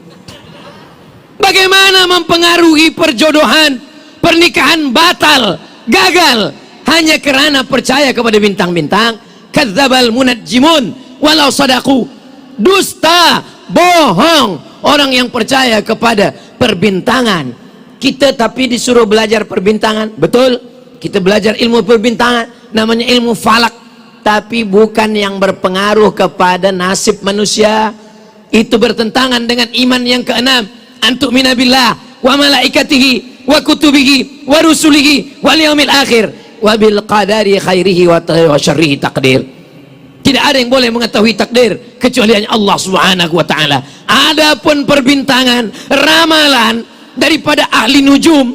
Bagaimana mempengaruhi perjodohan? Pernikahan batal, gagal, hanya kerana percaya kepada bintang-bintang. Kadzdzabal munajjimun walau sadaqu. Dusta, bohong orang yang percaya kepada perbintangan. Kita tapi disuruh belajar perbintangan, betul, kita belajar ilmu perbintangan, namanya ilmu falak, tapi bukan yang berpengaruh kepada nasib manusia. Itu bertentangan dengan iman yang keenam, antu'mina billah wa malaikatihi wa kutubihi wa rusulihi wal yaumil akhir wa bil qadari khairihi wa syarrihi taqdir. Tidak ada yang boleh mengetahui takdir kecuali hanya Allah subhanahu wa ta'ala. Adapun perbintangan, ramalan daripada ahli nujum,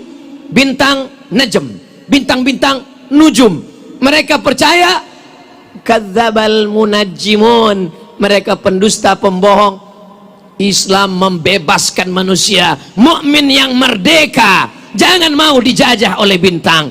bintang najm, bintang-bintang nujum, mereka percaya. Kadzdzabal munajjimun, mereka pendusta, pembohong. Islam membebaskan manusia, mukmin yang merdeka, jangan mau dijajah oleh bintang.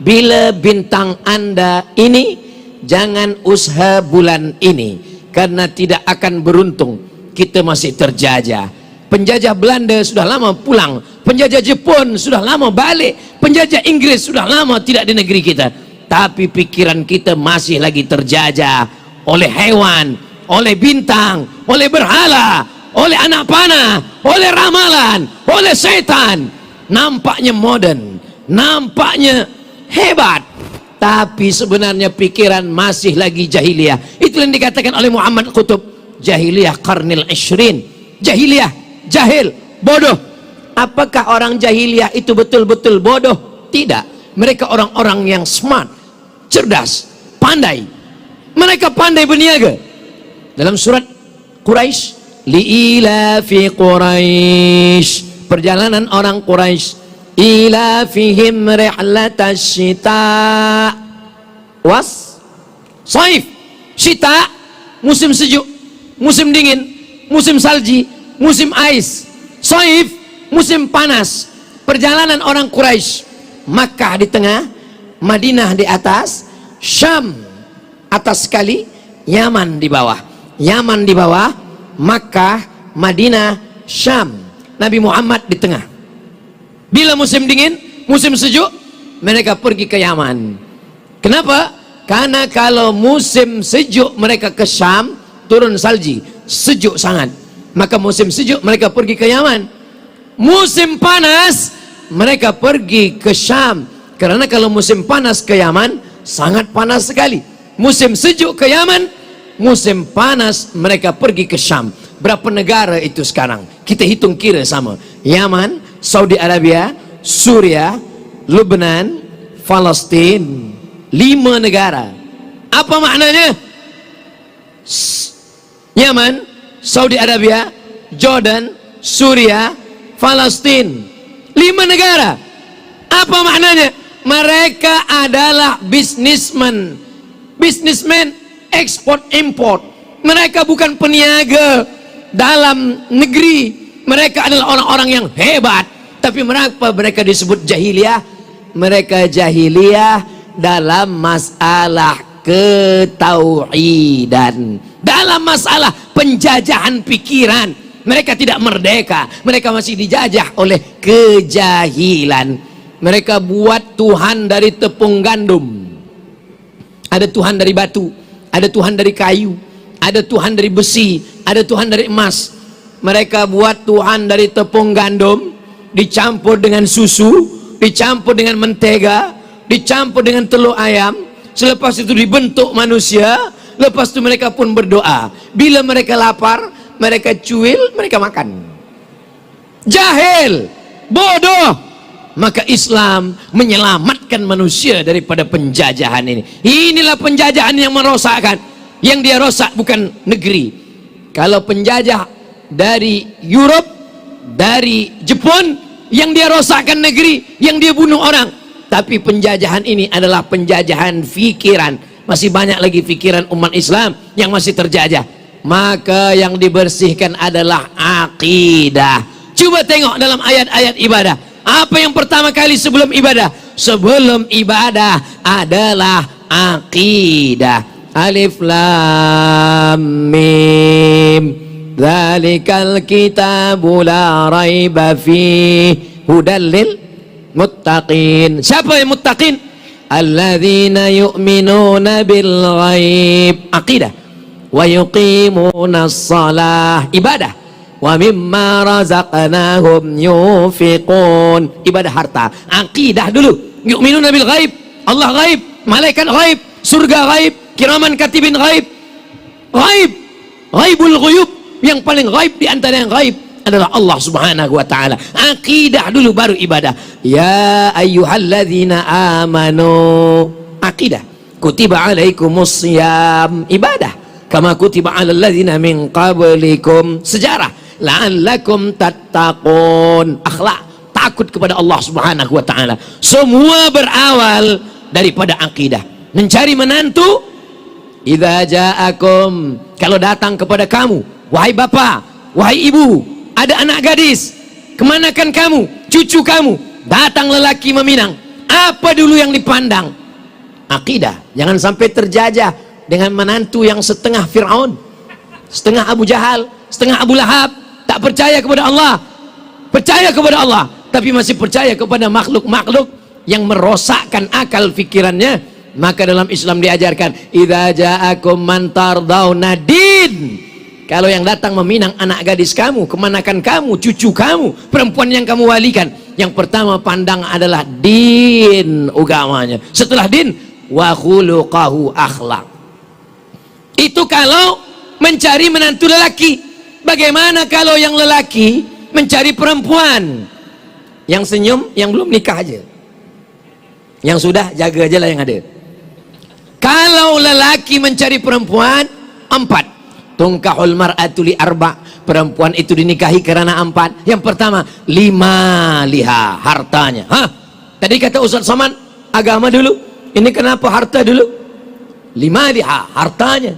Bila bintang Anda ini, jangan usaha bulan ini, karena tidak akan beruntung. Kita masih terjajah. Penjajah Belanda sudah lama pulang, penjajah Jepun sudah lama balik, penjajah Inggris sudah lama tidak di negeri kita. tapi pikiran kita masih lagi terjajah oleh hewan, oleh bintang, oleh berhala, oleh anak panah, oleh ramalan, oleh setan. Nampaknya modern, nampaknya hebat, tapi sebenarnya pikiran masih lagi jahiliyah. Itu yang dikatakan oleh Muhammad Qutb, jahiliyah qarnil ishrin. Jahiliyah, jahil, bodoh. Apakah orang jahiliyah itu betul-betul bodoh? Tidak. Mereka orang-orang yang smart, cerdas, pandai. Mereka pandai berniaga. Dalam surat Quraisy, li'ilafi Quraisy, perjalanan orang Quraisy, ilafihim rihlatas syita was saif. Syita musim sejuk, musim dingin, musim salji, musim ais. Saif musim panas. Perjalanan orang Quraisy, Makkah di tengah, Madinah di atas, Syam atas sekali, Yaman di bawah. Yaman di bawah, Makkah, Madinah, Syam. Nabi Muhammad di tengah. Bila musim dingin, musim sejuk, mereka pergi ke Yaman. Kenapa? Karena kalau musim sejuk mereka ke Syam, turun salji, sejuk sangat. Maka musim sejuk mereka pergi ke Yaman. Musim panas mereka pergi ke Syam. Karena kalau musim panas ke Yaman, sangat panas sekali. Musim sejuk ke Yaman, musim panas mereka pergi ke Syam. Berapa negara itu sekarang? Kita hitung kira sama. Yaman, Saudi Arabia, Suria, Lebanon, Palestin. 5 negara. Apa maknanya? Yaman, Saudi Arabia, Jordan, Suria, Palestin. 5 negara. Apa maknanya? Mereka adalah bisnismen. Bisnismen ekspor import. Mereka bukan peniaga dalam negeri. Mereka adalah orang-orang yang hebat. Tapi mengapa mereka disebut jahiliyah? Mereka jahiliyah dalam masalah ketauhidan, dalam masalah penjajahan pikiran. Mereka tidak merdeka. Mereka masih dijajah oleh kejahilan. Mereka buat Tuhan dari tepung gandum. Ada Tuhan dari batu, ada Tuhan dari kayu, ada Tuhan dari besi, ada Tuhan dari emas. Mereka buat Tuhan dari tepung gandum, dicampur dengan susu, dicampur dengan mentega, dicampur dengan telur ayam. Selepas itu dibentuk manusia. Lepas itu mereka pun berdoa. Bila mereka lapar, mereka cuil, mereka makan. Jahil, bodoh. Maka Islam menyelamatkan manusia daripada penjajahan ini. Inilah penjajahan yang merosakkan. Yang dia rosak bukan negeri. Kalau penjajah dari Europe, dari Jepun, yang dia rosakkan negeri, yang dia bunuh orang. Tapi penjajahan ini adalah penjajahan fikiran. Masih banyak lagi fikiran umat Islam yang masih terjajah. Maka yang dibersihkan adalah akidah. Coba tengok dalam ayat-ayat ibadah. Apa yang pertama kali sebelum ibadah? Sebelum ibadah adalah akidah. Alif Lam Mim. Dzalikal kitabu la raiba fihi hudal lil muttaqin. Siapa yang muttaqin? Alladzina yu'minuna bil ghaib. Akidah. Wa yuqimuna shalah. Ibadah. Wa mimma razaqnahum yunfiqun. Ibadah harta. Akidah dulu. Yu'minuna bil ghaib. Allah ghaib, malaikat ghaib, surga ghaib, kiraman katibin ghaib. Ghaib. Ghaibul ghuyub. Yang paling ghaib di antara yang ghaib adalah Allah Subhanahu wa taala. Akidah dulu baru ibadah. Ya ayyuhalladzina amanu. Akidah. Kutiba alaikumus shiyam. Ibadah. Kama kutiba alal ladzina min qablikum. Sejarah. La'allakum tattaqun. Akhlak, takut kepada Allah Subhanahu wa taala. Semua berawal daripada akidah. Mencari menantu, idza ja'akum, kalau datang kepada kamu, wahai bapak, wahai ibu, ada anak gadis, kemanakan kamu, cucu kamu, datang lelaki meminang, apa dulu yang dipandang? Akidah. Jangan sampai terjajah dengan menantu yang setengah Fir'aun, setengah Abu Jahal, setengah Abu Lahab. Tak percaya kepada Allah, percaya kepada Allah, tapi masih percaya kepada makhluk-makhluk yang merosakkan akal fikirannya, Maka dalam Islam diajarkan, idza ja'akum man tardawna din. Kalau yang datang meminang anak gadis kamu, kemanakan kamu, cucu kamu, perempuan yang kamu walikan, yang pertama pandang adalah din agamanya. Setelah din, wa khuluqahu akhlak. Itu kalau mencari menantu lelaki. Bagaimana kalau yang lelaki mencari perempuan? Yang senyum, yang belum nikah aja. Yang sudah, jaga aja lah yang ada. Kalau lelaki mencari perempuan, 4. Tungkahul mar'atu li arba'. Perempuan itu dinikahi karena 4. Yang pertama, 5 liha, hartanya. Hah? Tadi kata Ustaz Somad, agama dulu. Ini kenapa harta dulu? 5 liha, hartanya.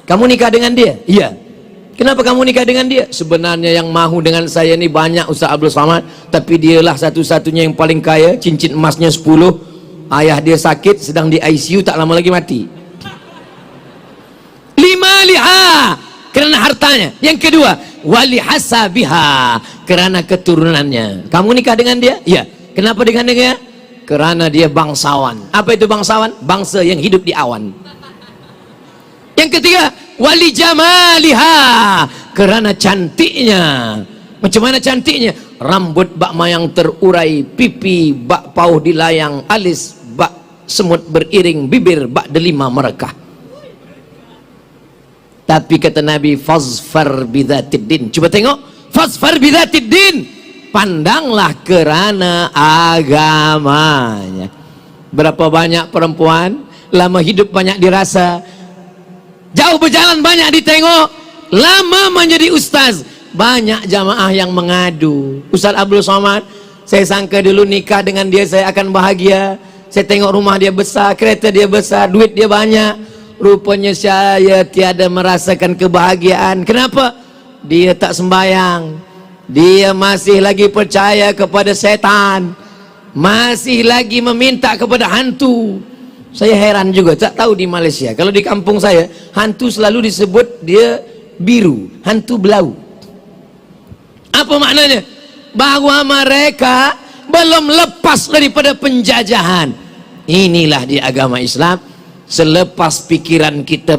Kamu nikah dengan dia? Iya. Kenapa kamu nikah dengan dia? Sebenarnya yang mahu dengan saya ini banyak, Ustaz Abdul Somad, tapi dialah satu-satunya yang paling kaya. Cincin emasnya 10. Ayah dia sakit, sedang di ICU, tak lama lagi mati. 5 liha, karena hartanya. Yang kedua, wali hasabiha, karena keturunannya. Kamu nikah dengan dia? Iya. Kenapa dengan dia? Karena dia bangsawan. Apa itu bangsawan? Bangsa yang hidup di awan. Yang ketiga, wali jamaliha, karena cantiknya. Macam mana cantiknya? Rambut bak mayang terurai, pipi bak pauh dilayang, alis bak semut beriring, bibir bak delima merekah. Tapi kata Nabi, fazfar bidzatid din. Coba tengok, fazfar bidzatid din. Pandanglah kerana agamanya. Berapa banyak perempuan lama hidup banyak dirasa, jauh berjalan banyak ditengok, lama menjadi ustaz. Banyak jamaah yang mengadu, Ustaz Abdul Somad, saya sangka dulu nikah dengan dia saya akan bahagia. Saya tengok rumah dia besar, kereta dia besar, duit dia banyak. Rupanya saya tiada merasakan kebahagiaan. Kenapa? Dia tak sembayang. Dia masih lagi percaya kepada setan, masih lagi meminta kepada hantu. Saya heran juga, tak tahu di Malaysia. Kalau di kampung saya, hantu selalu disebut dia biru, hantu belau. Apa maknanya? Bahwa mereka belum lepas daripada penjajahan. Inilah di agama Islam, selepas pikiran kita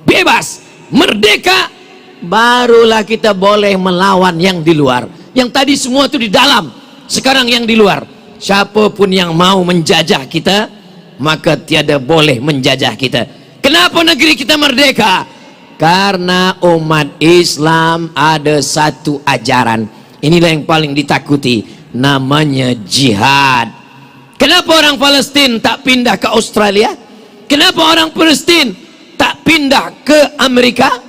bebas, merdeka, barulah kita boleh melawan yang di luar. Yang tadi semua itu di dalam, sekarang yang di luar. Siapapun yang mau menjajah kita, maka tiada boleh menjajah kita. Kenapa negeri kita merdeka? Karena umat Islam ada satu ajaran. Inilah yang paling ditakuti, namanya jihad. Kenapa orang Palestin tak pindah ke Australia? Kenapa orang Palestin tak pindah ke Amerika?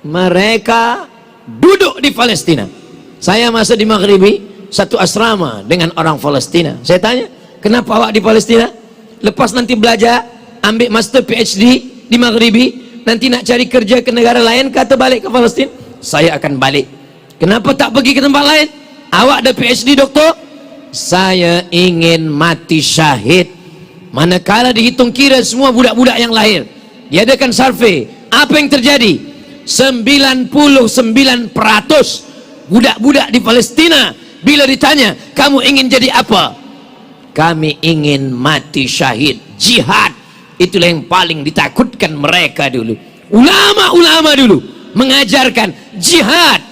Mereka duduk di Palestina. Saya masa di Maghribi, satu asrama dengan orang Palestina. Saya tanya, kenapa awak di Palestina? Lepas nanti belajar, ambil master PhD di Maghribi, nanti nak cari kerja ke negara lain, kata balik ke Palestin. Saya akan balik. Kenapa tak pergi ke tempat lain? Awak ada PhD doktor? Saya ingin mati syahid. Manakala dihitung kira semua budak-budak yang lahir, diadakan survei, apa yang terjadi? 99% budak-budak di Palestina bila ditanya, kamu ingin jadi apa? Kami ingin mati syahid, jihad. Itulah yang paling ditakutkan mereka dulu. Ulama-ulama dulu mengajarkan jihad.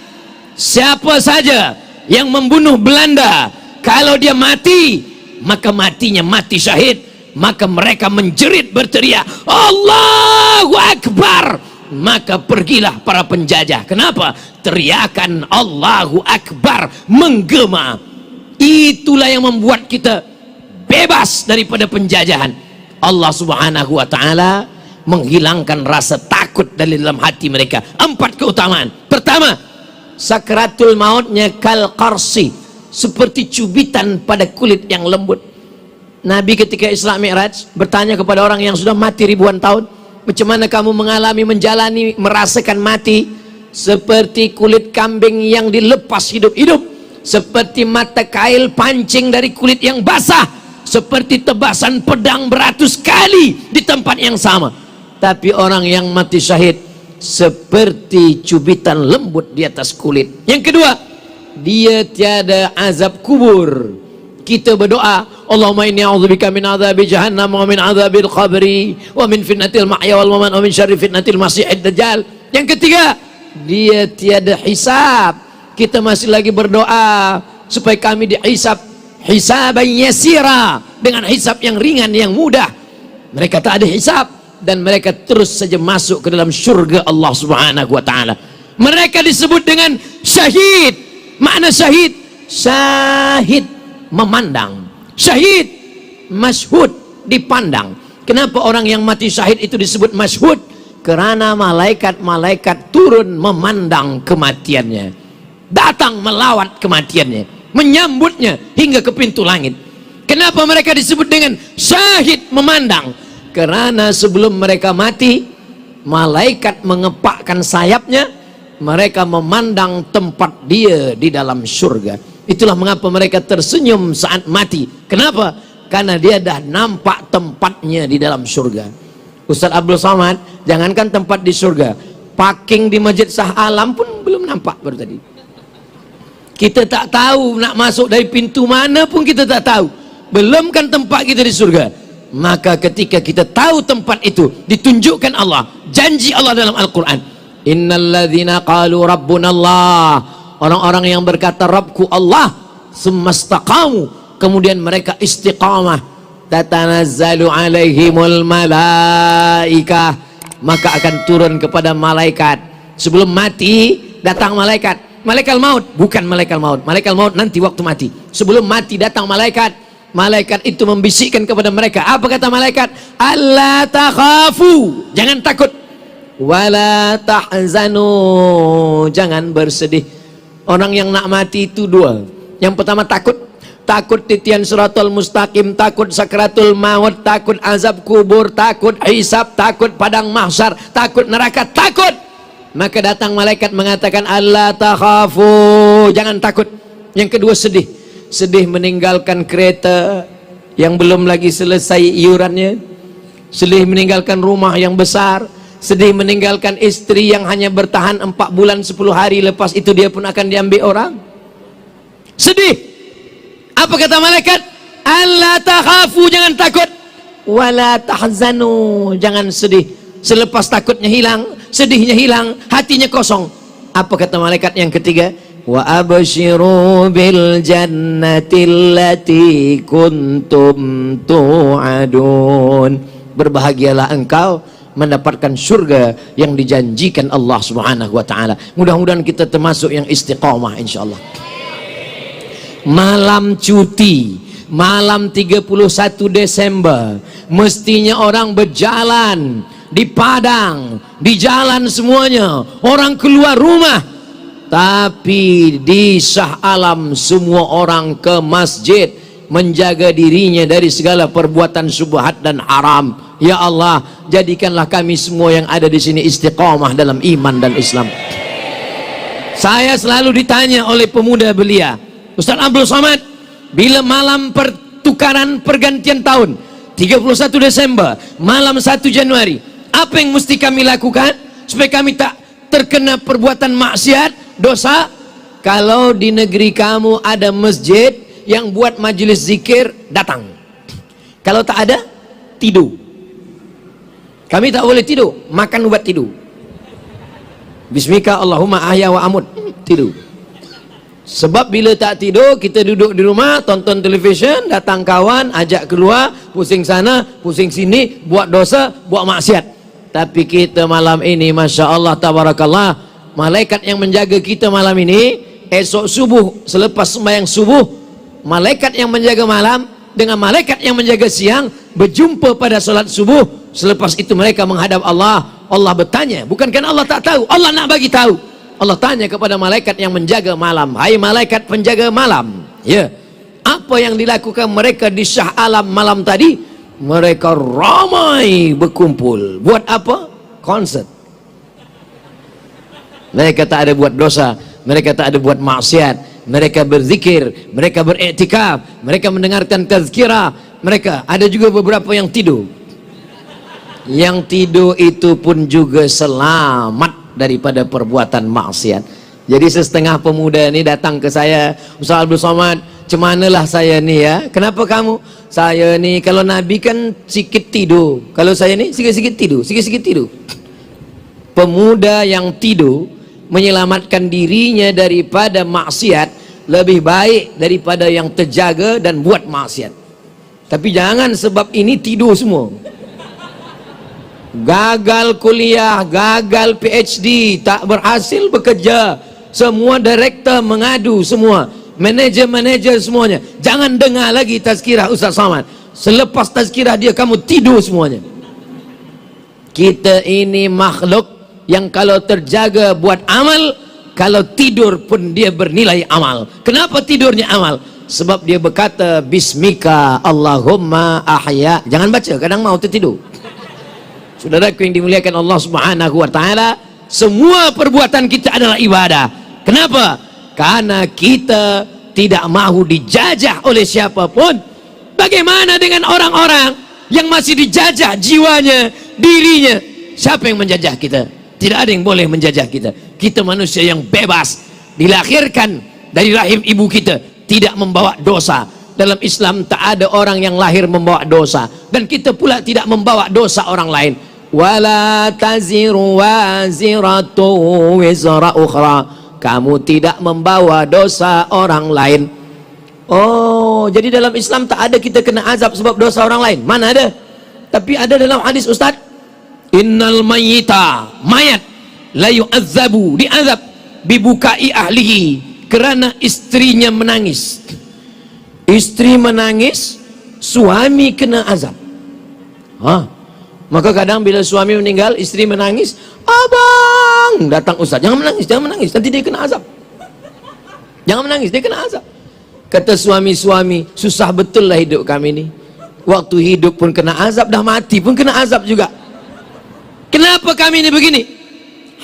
Siapa saja yang membunuh Belanda, kalau dia mati, maka matinya mati syahid. Maka mereka menjerit berteriak, Allahu Akbar. Maka pergilah para penjajah. Kenapa? Teriakan Allahu Akbar menggema. Itulah yang membuat kita bebas daripada penjajahan. Allah Subhanahu wa ta'ala menghilangkan rasa takut dari dalam hati mereka. 4 keutamaan. Pertama, sakratul mautnya kal qarsi, seperti cubitan pada kulit yang lembut. Nabi ketika Isra Mi'raj bertanya kepada orang yang sudah mati ribuan tahun, macam mana kamu mengalami, menjalani, merasakan mati? Seperti kulit kambing yang dilepas hidup-hidup, seperti mata kail pancing dari kulit yang basah, seperti tebasan pedang beratus kali di tempat yang sama. Tapi orang yang mati syahid seperti cubitan lembut di atas kulit. Yang kedua, dia tiada azab kubur. kita berdoa, Allahumma inni a'udzubika min adzabi jahannam wa min adzabil qabri wa min fitnatil mahya wal mamat wa min syarri fitnatil masiihid dajjal. Yang ketiga, dia tiada hisab. Kita masih lagi berdoa supaya kami dihisab hisaban yasira, dengan hisab yang ringan, yang mudah. Mereka tak ada hisab dan mereka terus saja masuk ke dalam syurga Allah Subhanahu wa taala. Mereka disebut dengan syahid. Makna syahid, syahid memandang, syahid masyhud dipandang. Kenapa orang yang mati syahid itu disebut masyhud? Karena malaikat-malaikat turun memandang kematiannya, datang melawat kematiannya, menyambutnya hingga ke pintu langit. Kenapa mereka disebut dengan syahid memandang? Karena sebelum mereka mati, malaikat mengepakkan sayapnya, mereka memandang tempat dia di dalam surga. Itulah mengapa mereka tersenyum saat mati. Kenapa? Karena dia dah nampak tempatnya di dalam surga. Ustaz Abdul Somad, jangankan tempat di surga, parking di Masjid Shah Alam pun belum nampak baru tadi. Kita tak tahu nak masuk dari pintu mana pun kita tak tahu. Belum kan tempat kita di surga. Maka ketika kita tahu tempat itu, ditunjukkan Allah, janji Allah dalam Al-Quran, innalladzina qalu rabbuna Allah, orang-orang yang berkata Rabbku Allah, sumastaqamu, kemudian mereka istiqamah, tatanazzalu alaihimul malaikah, maka akan turun kepada malaikat. Sebelum mati datang malaikat, malaikat maut, bukan malaikat maut, malaikat maut nanti waktu mati. Sebelum mati datang malaikat, malaikat itu membisikkan kepada mereka. Apa kata malaikat? Alla takhafu, jangan takut, wala tahzanu, jangan bersedih. Orang yang nak mati itu dua. Yang pertama takut, takut titian siratal mustaqim, takut sakratul maut, takut azab kubur, takut hisab, takut padang mahsyar, takut neraka, takut. Maka datang malaikat mengatakan alla takhafu, jangan takut. Yang kedua sedih, sedih meninggalkan kereta yang belum lagi selesai iurannya, sedih meninggalkan rumah yang besar, sedih meninggalkan istri yang hanya bertahan 4 bulan 10 hari, lepas itu dia pun akan diambil orang. Sedih. Apa kata malaikat? Alla takhafu, jangan takut, wala tahzanu, jangan sedih. Selepas takutnya hilang, sedihnya hilang, hatinya kosong. Apa kata malaikat yang ketiga? Wa abshiru bil jannati allati kuntum tu'adun, berbahagialah engkau mendapatkan surga yang dijanjikan Allah Subhanahu wa taala. Mudah-mudahan kita termasuk yang istiqamah insyaallah. Malam cuti, malam 31 Desember, mestinya orang berjalan di padang, di jalan semuanya, orang keluar rumah. Tapi di Shah Alam semua orang ke masjid, menjaga dirinya dari segala perbuatan syubhat dan haram. Ya Allah, jadikanlah kami semua yang ada di sini istiqamah dalam iman dan Islam. Saya selalu ditanya oleh pemuda belia, Ustaz Abdul Somad, bila malam pertukaran pergantian tahun 31 Desember, malam 1 Januari, apa yang mesti kami lakukan supaya kami tak terkena perbuatan maksiat, dosa? Kalau di negeri kamu ada masjid yang buat majelis zikir, datang. Kalau tak ada, tidur. Kami tak boleh tidur, makan ubat tidur. Bismika Allahumma ahya wa amut, tidur. Sebab bila tak tidur, kita duduk di rumah, tonton televisyen, datang kawan, ajak keluar, pusing sana, pusing sini, buat dosa, buat maksiat. Tapi kita malam ini, Masya Allah, tabarakallah, malaikat yang menjaga kita malam ini, esok subuh, selepas sembahyang subuh, malaikat yang menjaga malam, dengan malaikat yang menjaga siang, berjumpa pada salat subuh. Selepas itu mereka menghadap Allah. Allah bertanya, bukankah Allah tak tahu? Allah nak bagi tahu. Allah tanya kepada malaikat yang menjaga malam, hai malaikat penjaga malam, ya, apa yang dilakukan mereka di Shah Alam malam tadi? Mereka ramai berkumpul. Buat apa? Konsert. Mereka tak ada buat dosa, mereka tak ada buat maksiat, mereka berzikir, mereka beriktikaf, mereka mendengarkan tazkirah. Mereka ada juga beberapa yang tidur. Yang tidur itu pun juga selamat daripada perbuatan maksiat. Jadi setengah pemuda ini datang ke saya, Ustaz Abdul Somad, cemanalah saya nih ya. Kenapa kamu? Saya nih kalau Nabi kan sikit tidur, kalau saya nih sikit-sikit tidur, sikit-sikit tidur. Pemuda yang tidur menyelamatkan dirinya daripada maksiat lebih baik daripada yang terjaga dan buat maksiat. Tapi jangan sebab ini tidur semua. Gagal kuliah, gagal PhD, tak berhasil bekerja. Semua direktur mengadu semua. Manager-manager semuanya. Jangan dengar lagi tazkirah Ustaz Somad. Selepas tazkirah dia kamu tidur semuanya. Kita ini makhluk yang kalau terjaga buat amal, kalau tidur pun dia bernilai amal. Kenapa tidurnya amal? Sebab dia berkata bismika Allahumma ahya. Jangan baca, kadang mau tertidur. Saudaraku yang dimuliakan Allah Subhanahu wa taala, semua perbuatan kita adalah ibadah. Kenapa? Karena kita tidak mahu dijajah oleh siapapun. Bagaimana dengan orang-orang yang masih dijajah jiwanya, dirinya? Siapa yang menjajah kita? Tidak ada yang boleh menjajah kita. Kita manusia yang bebas, dilahirkan dari rahim ibu kita, tidak membawa dosa. Dalam Islam tak ada orang yang lahir membawa dosa, dan kita pula tidak membawa dosa orang lain. Wala taziru waziratu wizra ukhra. Kamu tidak membawa dosa orang lain. Oh, jadi dalam Islam tak ada kita kena azab sebab dosa orang lain. Mana ada? Tapi ada dalam hadis Ustaz. Innal mayyita, mayat, la yu'azzabu, diazab bibukai ahlihi, kerana istrinya menangis. Istri menangis, suami kena azab. Maka kadang bila suami meninggal, istri menangis, abang datang Ustaz, jangan menangis, jangan menangis, nanti dia kena azab. Jangan menangis, dia kena azab. Kata suami-suami, susah betul lah hidup kami ni. Waktu hidup pun kena azab, dah mati pun kena azab juga. Kenapa kami ini begini?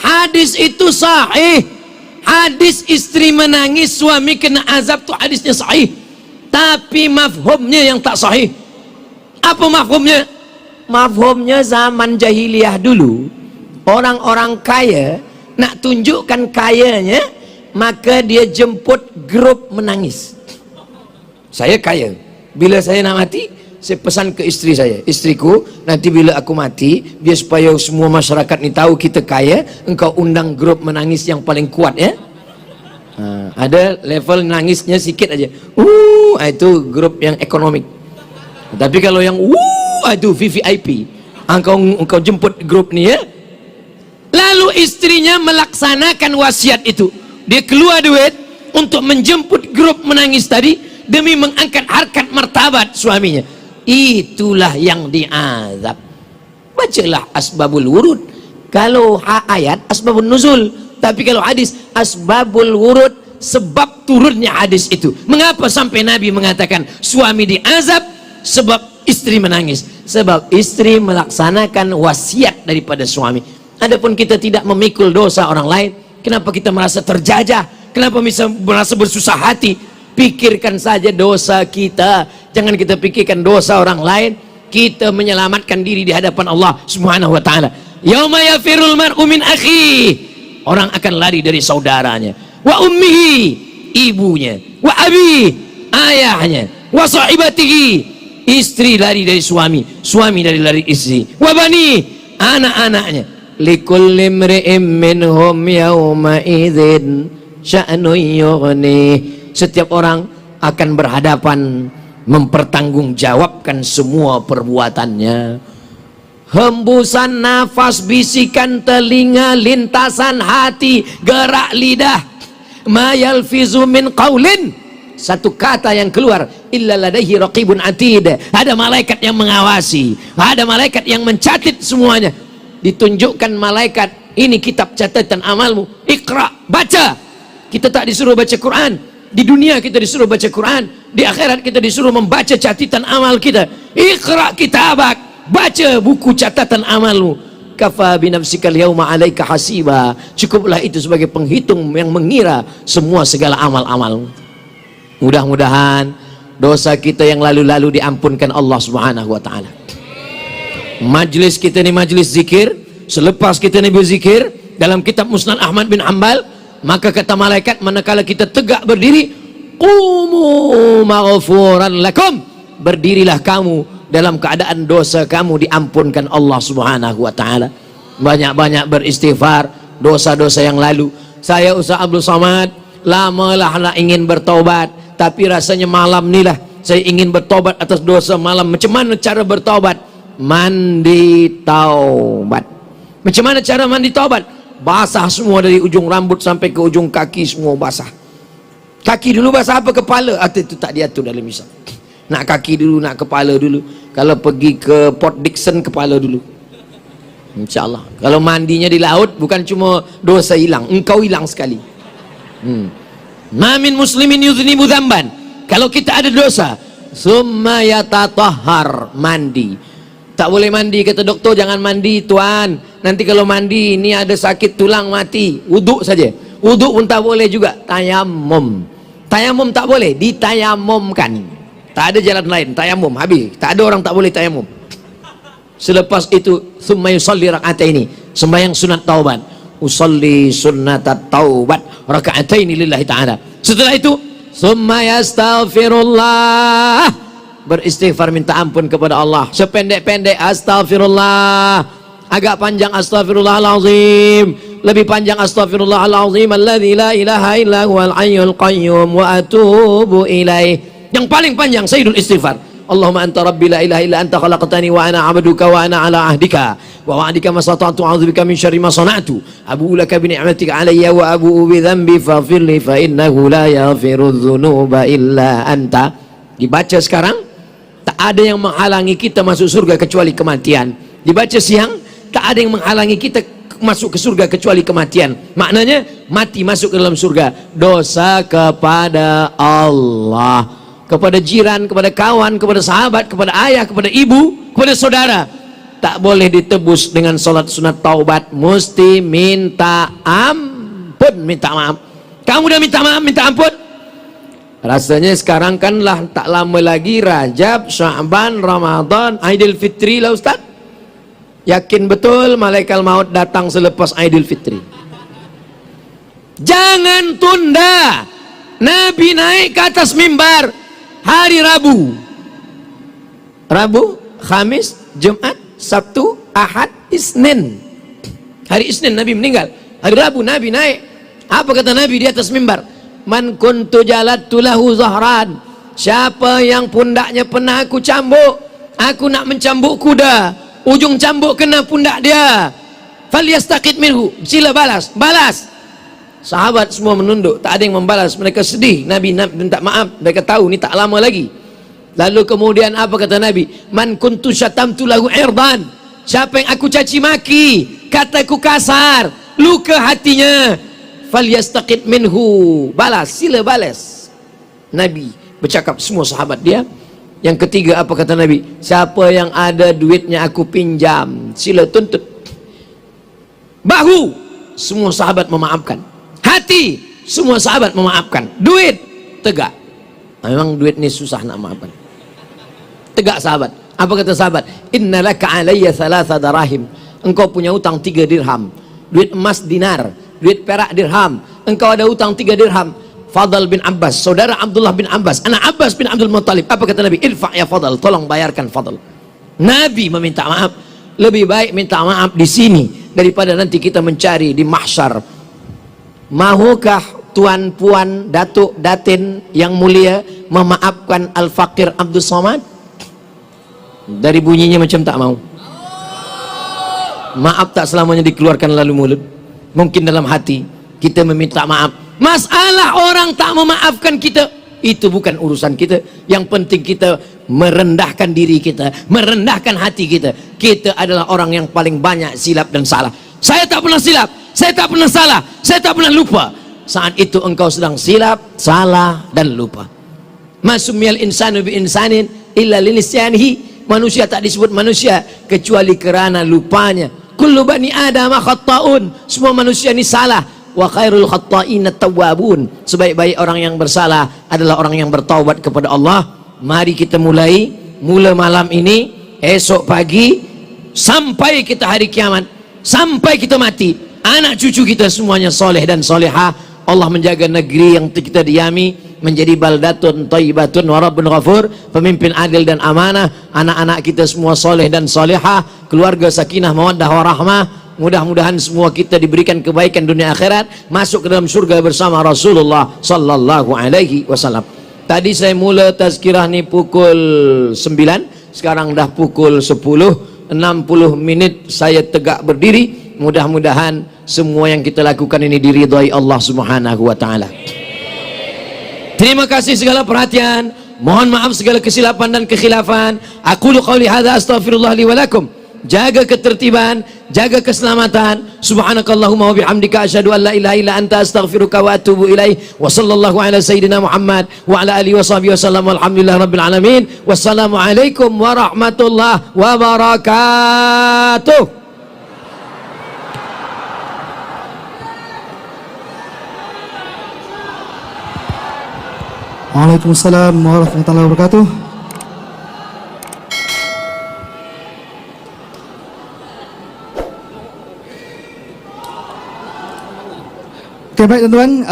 Hadis itu sahih. Hadis istri menangis, suami kena azab tu hadisnya sahih. Tapi mafhumnya yang tak sahih. Apa mafhumnya? Mafhumnya zaman jahiliyah dulu, orang-orang kaya nak tunjukkan kayanya, maka dia jemput grup menangis. Saya kaya, bila saya nak mati, saya pesan ke istri saya, istriku, nanti bila aku mati, biar supaya semua masyarakat ni tahu kita kaya, engkau undang grup menangis yang paling kuat ya. Ada level nangisnya sikit aja. Itu grup yang ekonomik. Tapi kalau yang itu VVIP, engkau jemput grup ni ya. Lalu istrinya melaksanakan wasiat itu. Dia keluar duit untuk menjemput grup menangis tadi demi mengangkat harkat martabat suaminya. Itulah yang diazab. Bacalah asbabul wurud. Kalau ayat asbabun nuzul, tapi kalau hadis asbabul wurud, sebab turunnya hadis itu. Mengapa sampai Nabi mengatakan suami diazab? Sebab istri menangis. Sebab istri melaksanakan wasiat daripada suami. Adapun kita tidak memikul dosa orang lain, kenapa kita merasa terjajah? Kenapa bisa merasa bersusah hati? Pikirkan saja dosa kita, jangan kita pikirkan dosa orang lain. Kita menyelamatkan diri di hadapan Allah Subhanahu wa taala. Yauma yafirul mar'u min akhi. Orang akan lari dari saudaranya. Wa ummihi, ibunya. Wa abi, ayahnya. Wa sahibatihi, istri lari dari suami, suami lari istri. Wa bani, anak-anaknya. Likulli imri'in minhum yawma idzin sya'nun yughni. Setiap orang akan berhadapan mempertanggungjawabkan semua perbuatannya. Hembusan nafas, bisikan telinga, lintasan hati, gerak lidah. Ma yalfizu min qaulin, satu kata yang keluar illa ladaihi raqibun atid. Ada malaikat yang mengawasi, ada malaikat yang mencatat semuanya. Ditunjukkan malaikat, ini kitab catatan amalmu, Iqra, baca. Kita tak disuruh baca Quran. Di dunia kita disuruh baca Quran, di akhirat kita disuruh membaca catatan amal kita. Iqra kitabak, baca buku catatan amalmu. Kafa binafsikal yauma alaika hasiba. Cukuplah itu sebagai penghitung yang mengira semua segala amal-amal. Mudah-mudahan dosa kita yang lalu-lalu diampunkan Allah Subhanahu wa taala. Majlis kita ni majlis zikir. Selepas kita ni berzikir dalam kitab Musnad Ahmad bin Hanbal, maka kata malaikat manakala kita tegak berdiri, Qumu maghfuran lakum, berdirilah kamu dalam keadaan dosa kamu diampunkan Allah Subhanahu wa taala. Banyak-banyak beristighfar dosa-dosa yang lalu. Saya Ustaz Abdul Somad lamalah nak ingin bertaubat, tapi rasanya malam ni lah saya ingin bertobat atas dosa malam. Macam mana cara bertobat? Mandi taubat. Macam mana cara mandi taubat? Basah semua dari ujung rambut sampai ke ujung kaki, semua basah. Kaki dulu basah apa kepala? Itu tak diatur dalam Islam. Nak kaki dulu, nak kepala dulu. Kalau pergi ke Port Dickson, kepala dulu, InsyaAllah. Kalau mandinya di laut, bukan cuma dosa hilang, engkau hilang sekali. Ma min muslimin yudhnibu dzamban. Kalau kita ada dosa, summa yatatahhar, mandi. Tak boleh mandi, kata doktor, jangan mandi tuan, nanti kalau mandi ini ada sakit tulang mati. Wuduk saja. Wuduk pun tak boleh juga. Tayamum. Tayamum tak boleh, ditayamumkan. Tak ada jalan lain, tayamum habis. Tak ada orang tak boleh tayamum. Selepas itu summa yusalli raka'ataini, sembahyang sunat taubat. Usalli sunnatat taubat raka'ataini lillahi ta'ala. Setelah itu summa yastaghfirullah, beristighfar minta ampun kepada Allah. Sependek-pendek astaghfirullah, agak panjang astaghfirullahalazim, lebih panjang astaghfirullahalazim alladzi la ilaha illa huwal hayyul qayyum wa atubu ilaih. Yang paling panjang sayyidul istighfar. Allahumma anta rabbi la ilaha illa anta khalaqtani wa ana 'abduka wa ana 'ala ahdika wa wa'dika ma stata'tu a'udzubika min syarri ma sana'tu abu'u laka bi ni'matika 'alayya wa abu'u bi dhanbi faghfir li fa innahu la yaghfiru dzunuba illa anta. Dibaca sekarang, tak ada yang menghalangi kita masuk surga kecuali kematian. Dibaca siang, tak ada yang menghalangi kita masuk ke surga kecuali kematian. Maknanya mati masuk ke dalam surga. Dosa kepada Allah, kepada jiran, kepada kawan, kepada sahabat, kepada ayah, kepada ibu, kepada saudara, tak boleh ditebus dengan solat sunat taubat. Mesti minta ampun, minta maaf. Kamu udah minta maaf, minta ampun. Rasanya sekarang kan lah tak lama lagi Rajab, Sya'ban, Ramadan, Aidil Fitri lah Ustaz. Yakin betul malaikat maut datang selepas Aidil Fitri. Jangan tunda. Nabi naik ke atas mimbar hari Rabu, Khamis, Jumat, Sabtu, Ahad, Isnin. Hari Isnin Nabi meninggal. Hari Rabu Nabi naik. Apa kata Nabi di atas mimbar? Man kuntu jalattu lahu zahran, siapa yang pundaknya pernah aku cambuk, aku nak mencambuk kuda, ujung cambuk kena pundak dia, falyastaqid minhu, sila balas. Sahabat semua menunduk, tak ada yang membalas. Mereka sedih. Nabi minta maaf, mereka tahu ni tak lama lagi. Lalu kemudian apa kata Nabi? Man kuntu syatamtu lahu irdan, siapa yang aku caci maki, kataku kasar, luka hatinya, falyastaqid minhu, balas, sila balas. Nabi bercakap, semua sahabat dia. Yang ketiga apa kata Nabi? Siapa yang ada duitnya aku pinjam, sila tuntut. Bahu, semua sahabat memaafkan. Hati, semua sahabat memaafkan. Duit, tegak. Memang duit ni susah nak maafkan. Tegak sahabat. Apa kata sahabat? Inna laka alayya thalatha darahim, engkau punya utang 3 dirham. Duit emas dinar, duit perak dirham. Engkau ada utang 3 dirham. Fadl bin Abbas, saudara Abdullah bin Abbas, anak Abbas bin Abdul Muttalib. Apa kata Nabi? Irfa' ya Fadl, tolong bayarkan Fadl. Nabi meminta maaf. Lebih baik minta maaf di sini daripada nanti kita mencari di mahsyar. Mahukah tuan puan datuk datin yang mulia memaafkan Al-Faqir Abdul Somad? Dari bunyinya macam tak mau. Maaf tak selamanya dikeluarkan lalu mulut. Mungkin dalam hati kita meminta maaf. Masalah orang tak memaafkan kita, itu bukan urusan kita. Yang penting kita merendahkan diri kita, merendahkan hati kita. Kita adalah orang yang paling banyak silap dan salah. Saya tak pernah silap, saya tak pernah salah, saya tak pernah lupa. Saat itu engkau sedang silap, salah dan lupa. Masumiyal insanu bi insanin illa linisyanihi, manusia tak disebut manusia kecuali kerana lupanya. Kullu bani Adam khatta'un, semua manusia ini salah. Wa khairul khatta'in at-tawwabun, sebaik-baik orang yang bersalah adalah orang yang bertaubat kepada Allah. Mari kita mula malam ini, esok pagi, sampai kita hari kiamat, sampai kita mati, anak cucu kita semuanya soleh dan solehah. Allah menjaga negeri yang kita diami, menjadi baldatun thayyibatun wa rabbun ghafur, pemimpin adil dan amanah, anak-anak kita semua soleh dan solehah, keluarga sakinah mawaddah warahmah. Mudah-mudahan semua kita diberikan kebaikan dunia akhirat, masuk ke dalam surga bersama Rasulullah sallallahu alaihi wasallam. Tadi saya mula tazkirah ni pukul 9, sekarang dah pukul 10, 60 minit saya tegak berdiri. Mudah-mudahan semua yang kita lakukan ini diridhai Allah Subhanahu wa taala. Terima kasih segala perhatian. Mohon maaf segala kesilapan dan kekhilafan. Aqulu qauli hadza astaghfirullah li wa lakum. Jaga ketertiban, jaga keselamatan. Subhanakallahumma wa bihamdika asyhadu an la ilaha illa anta astaghfiruka wa atubu ilaih. Wa sallallahu ala sayyidina Muhammad wa ala alihi washabihi wasallam. Walhamdulillahi rabbil alamin. Wassalamu alaikum warahmatullahi wabarakatuh. Waalaikumsalam warahmatullahi wabarakatuh. Oke, baik teman-teman.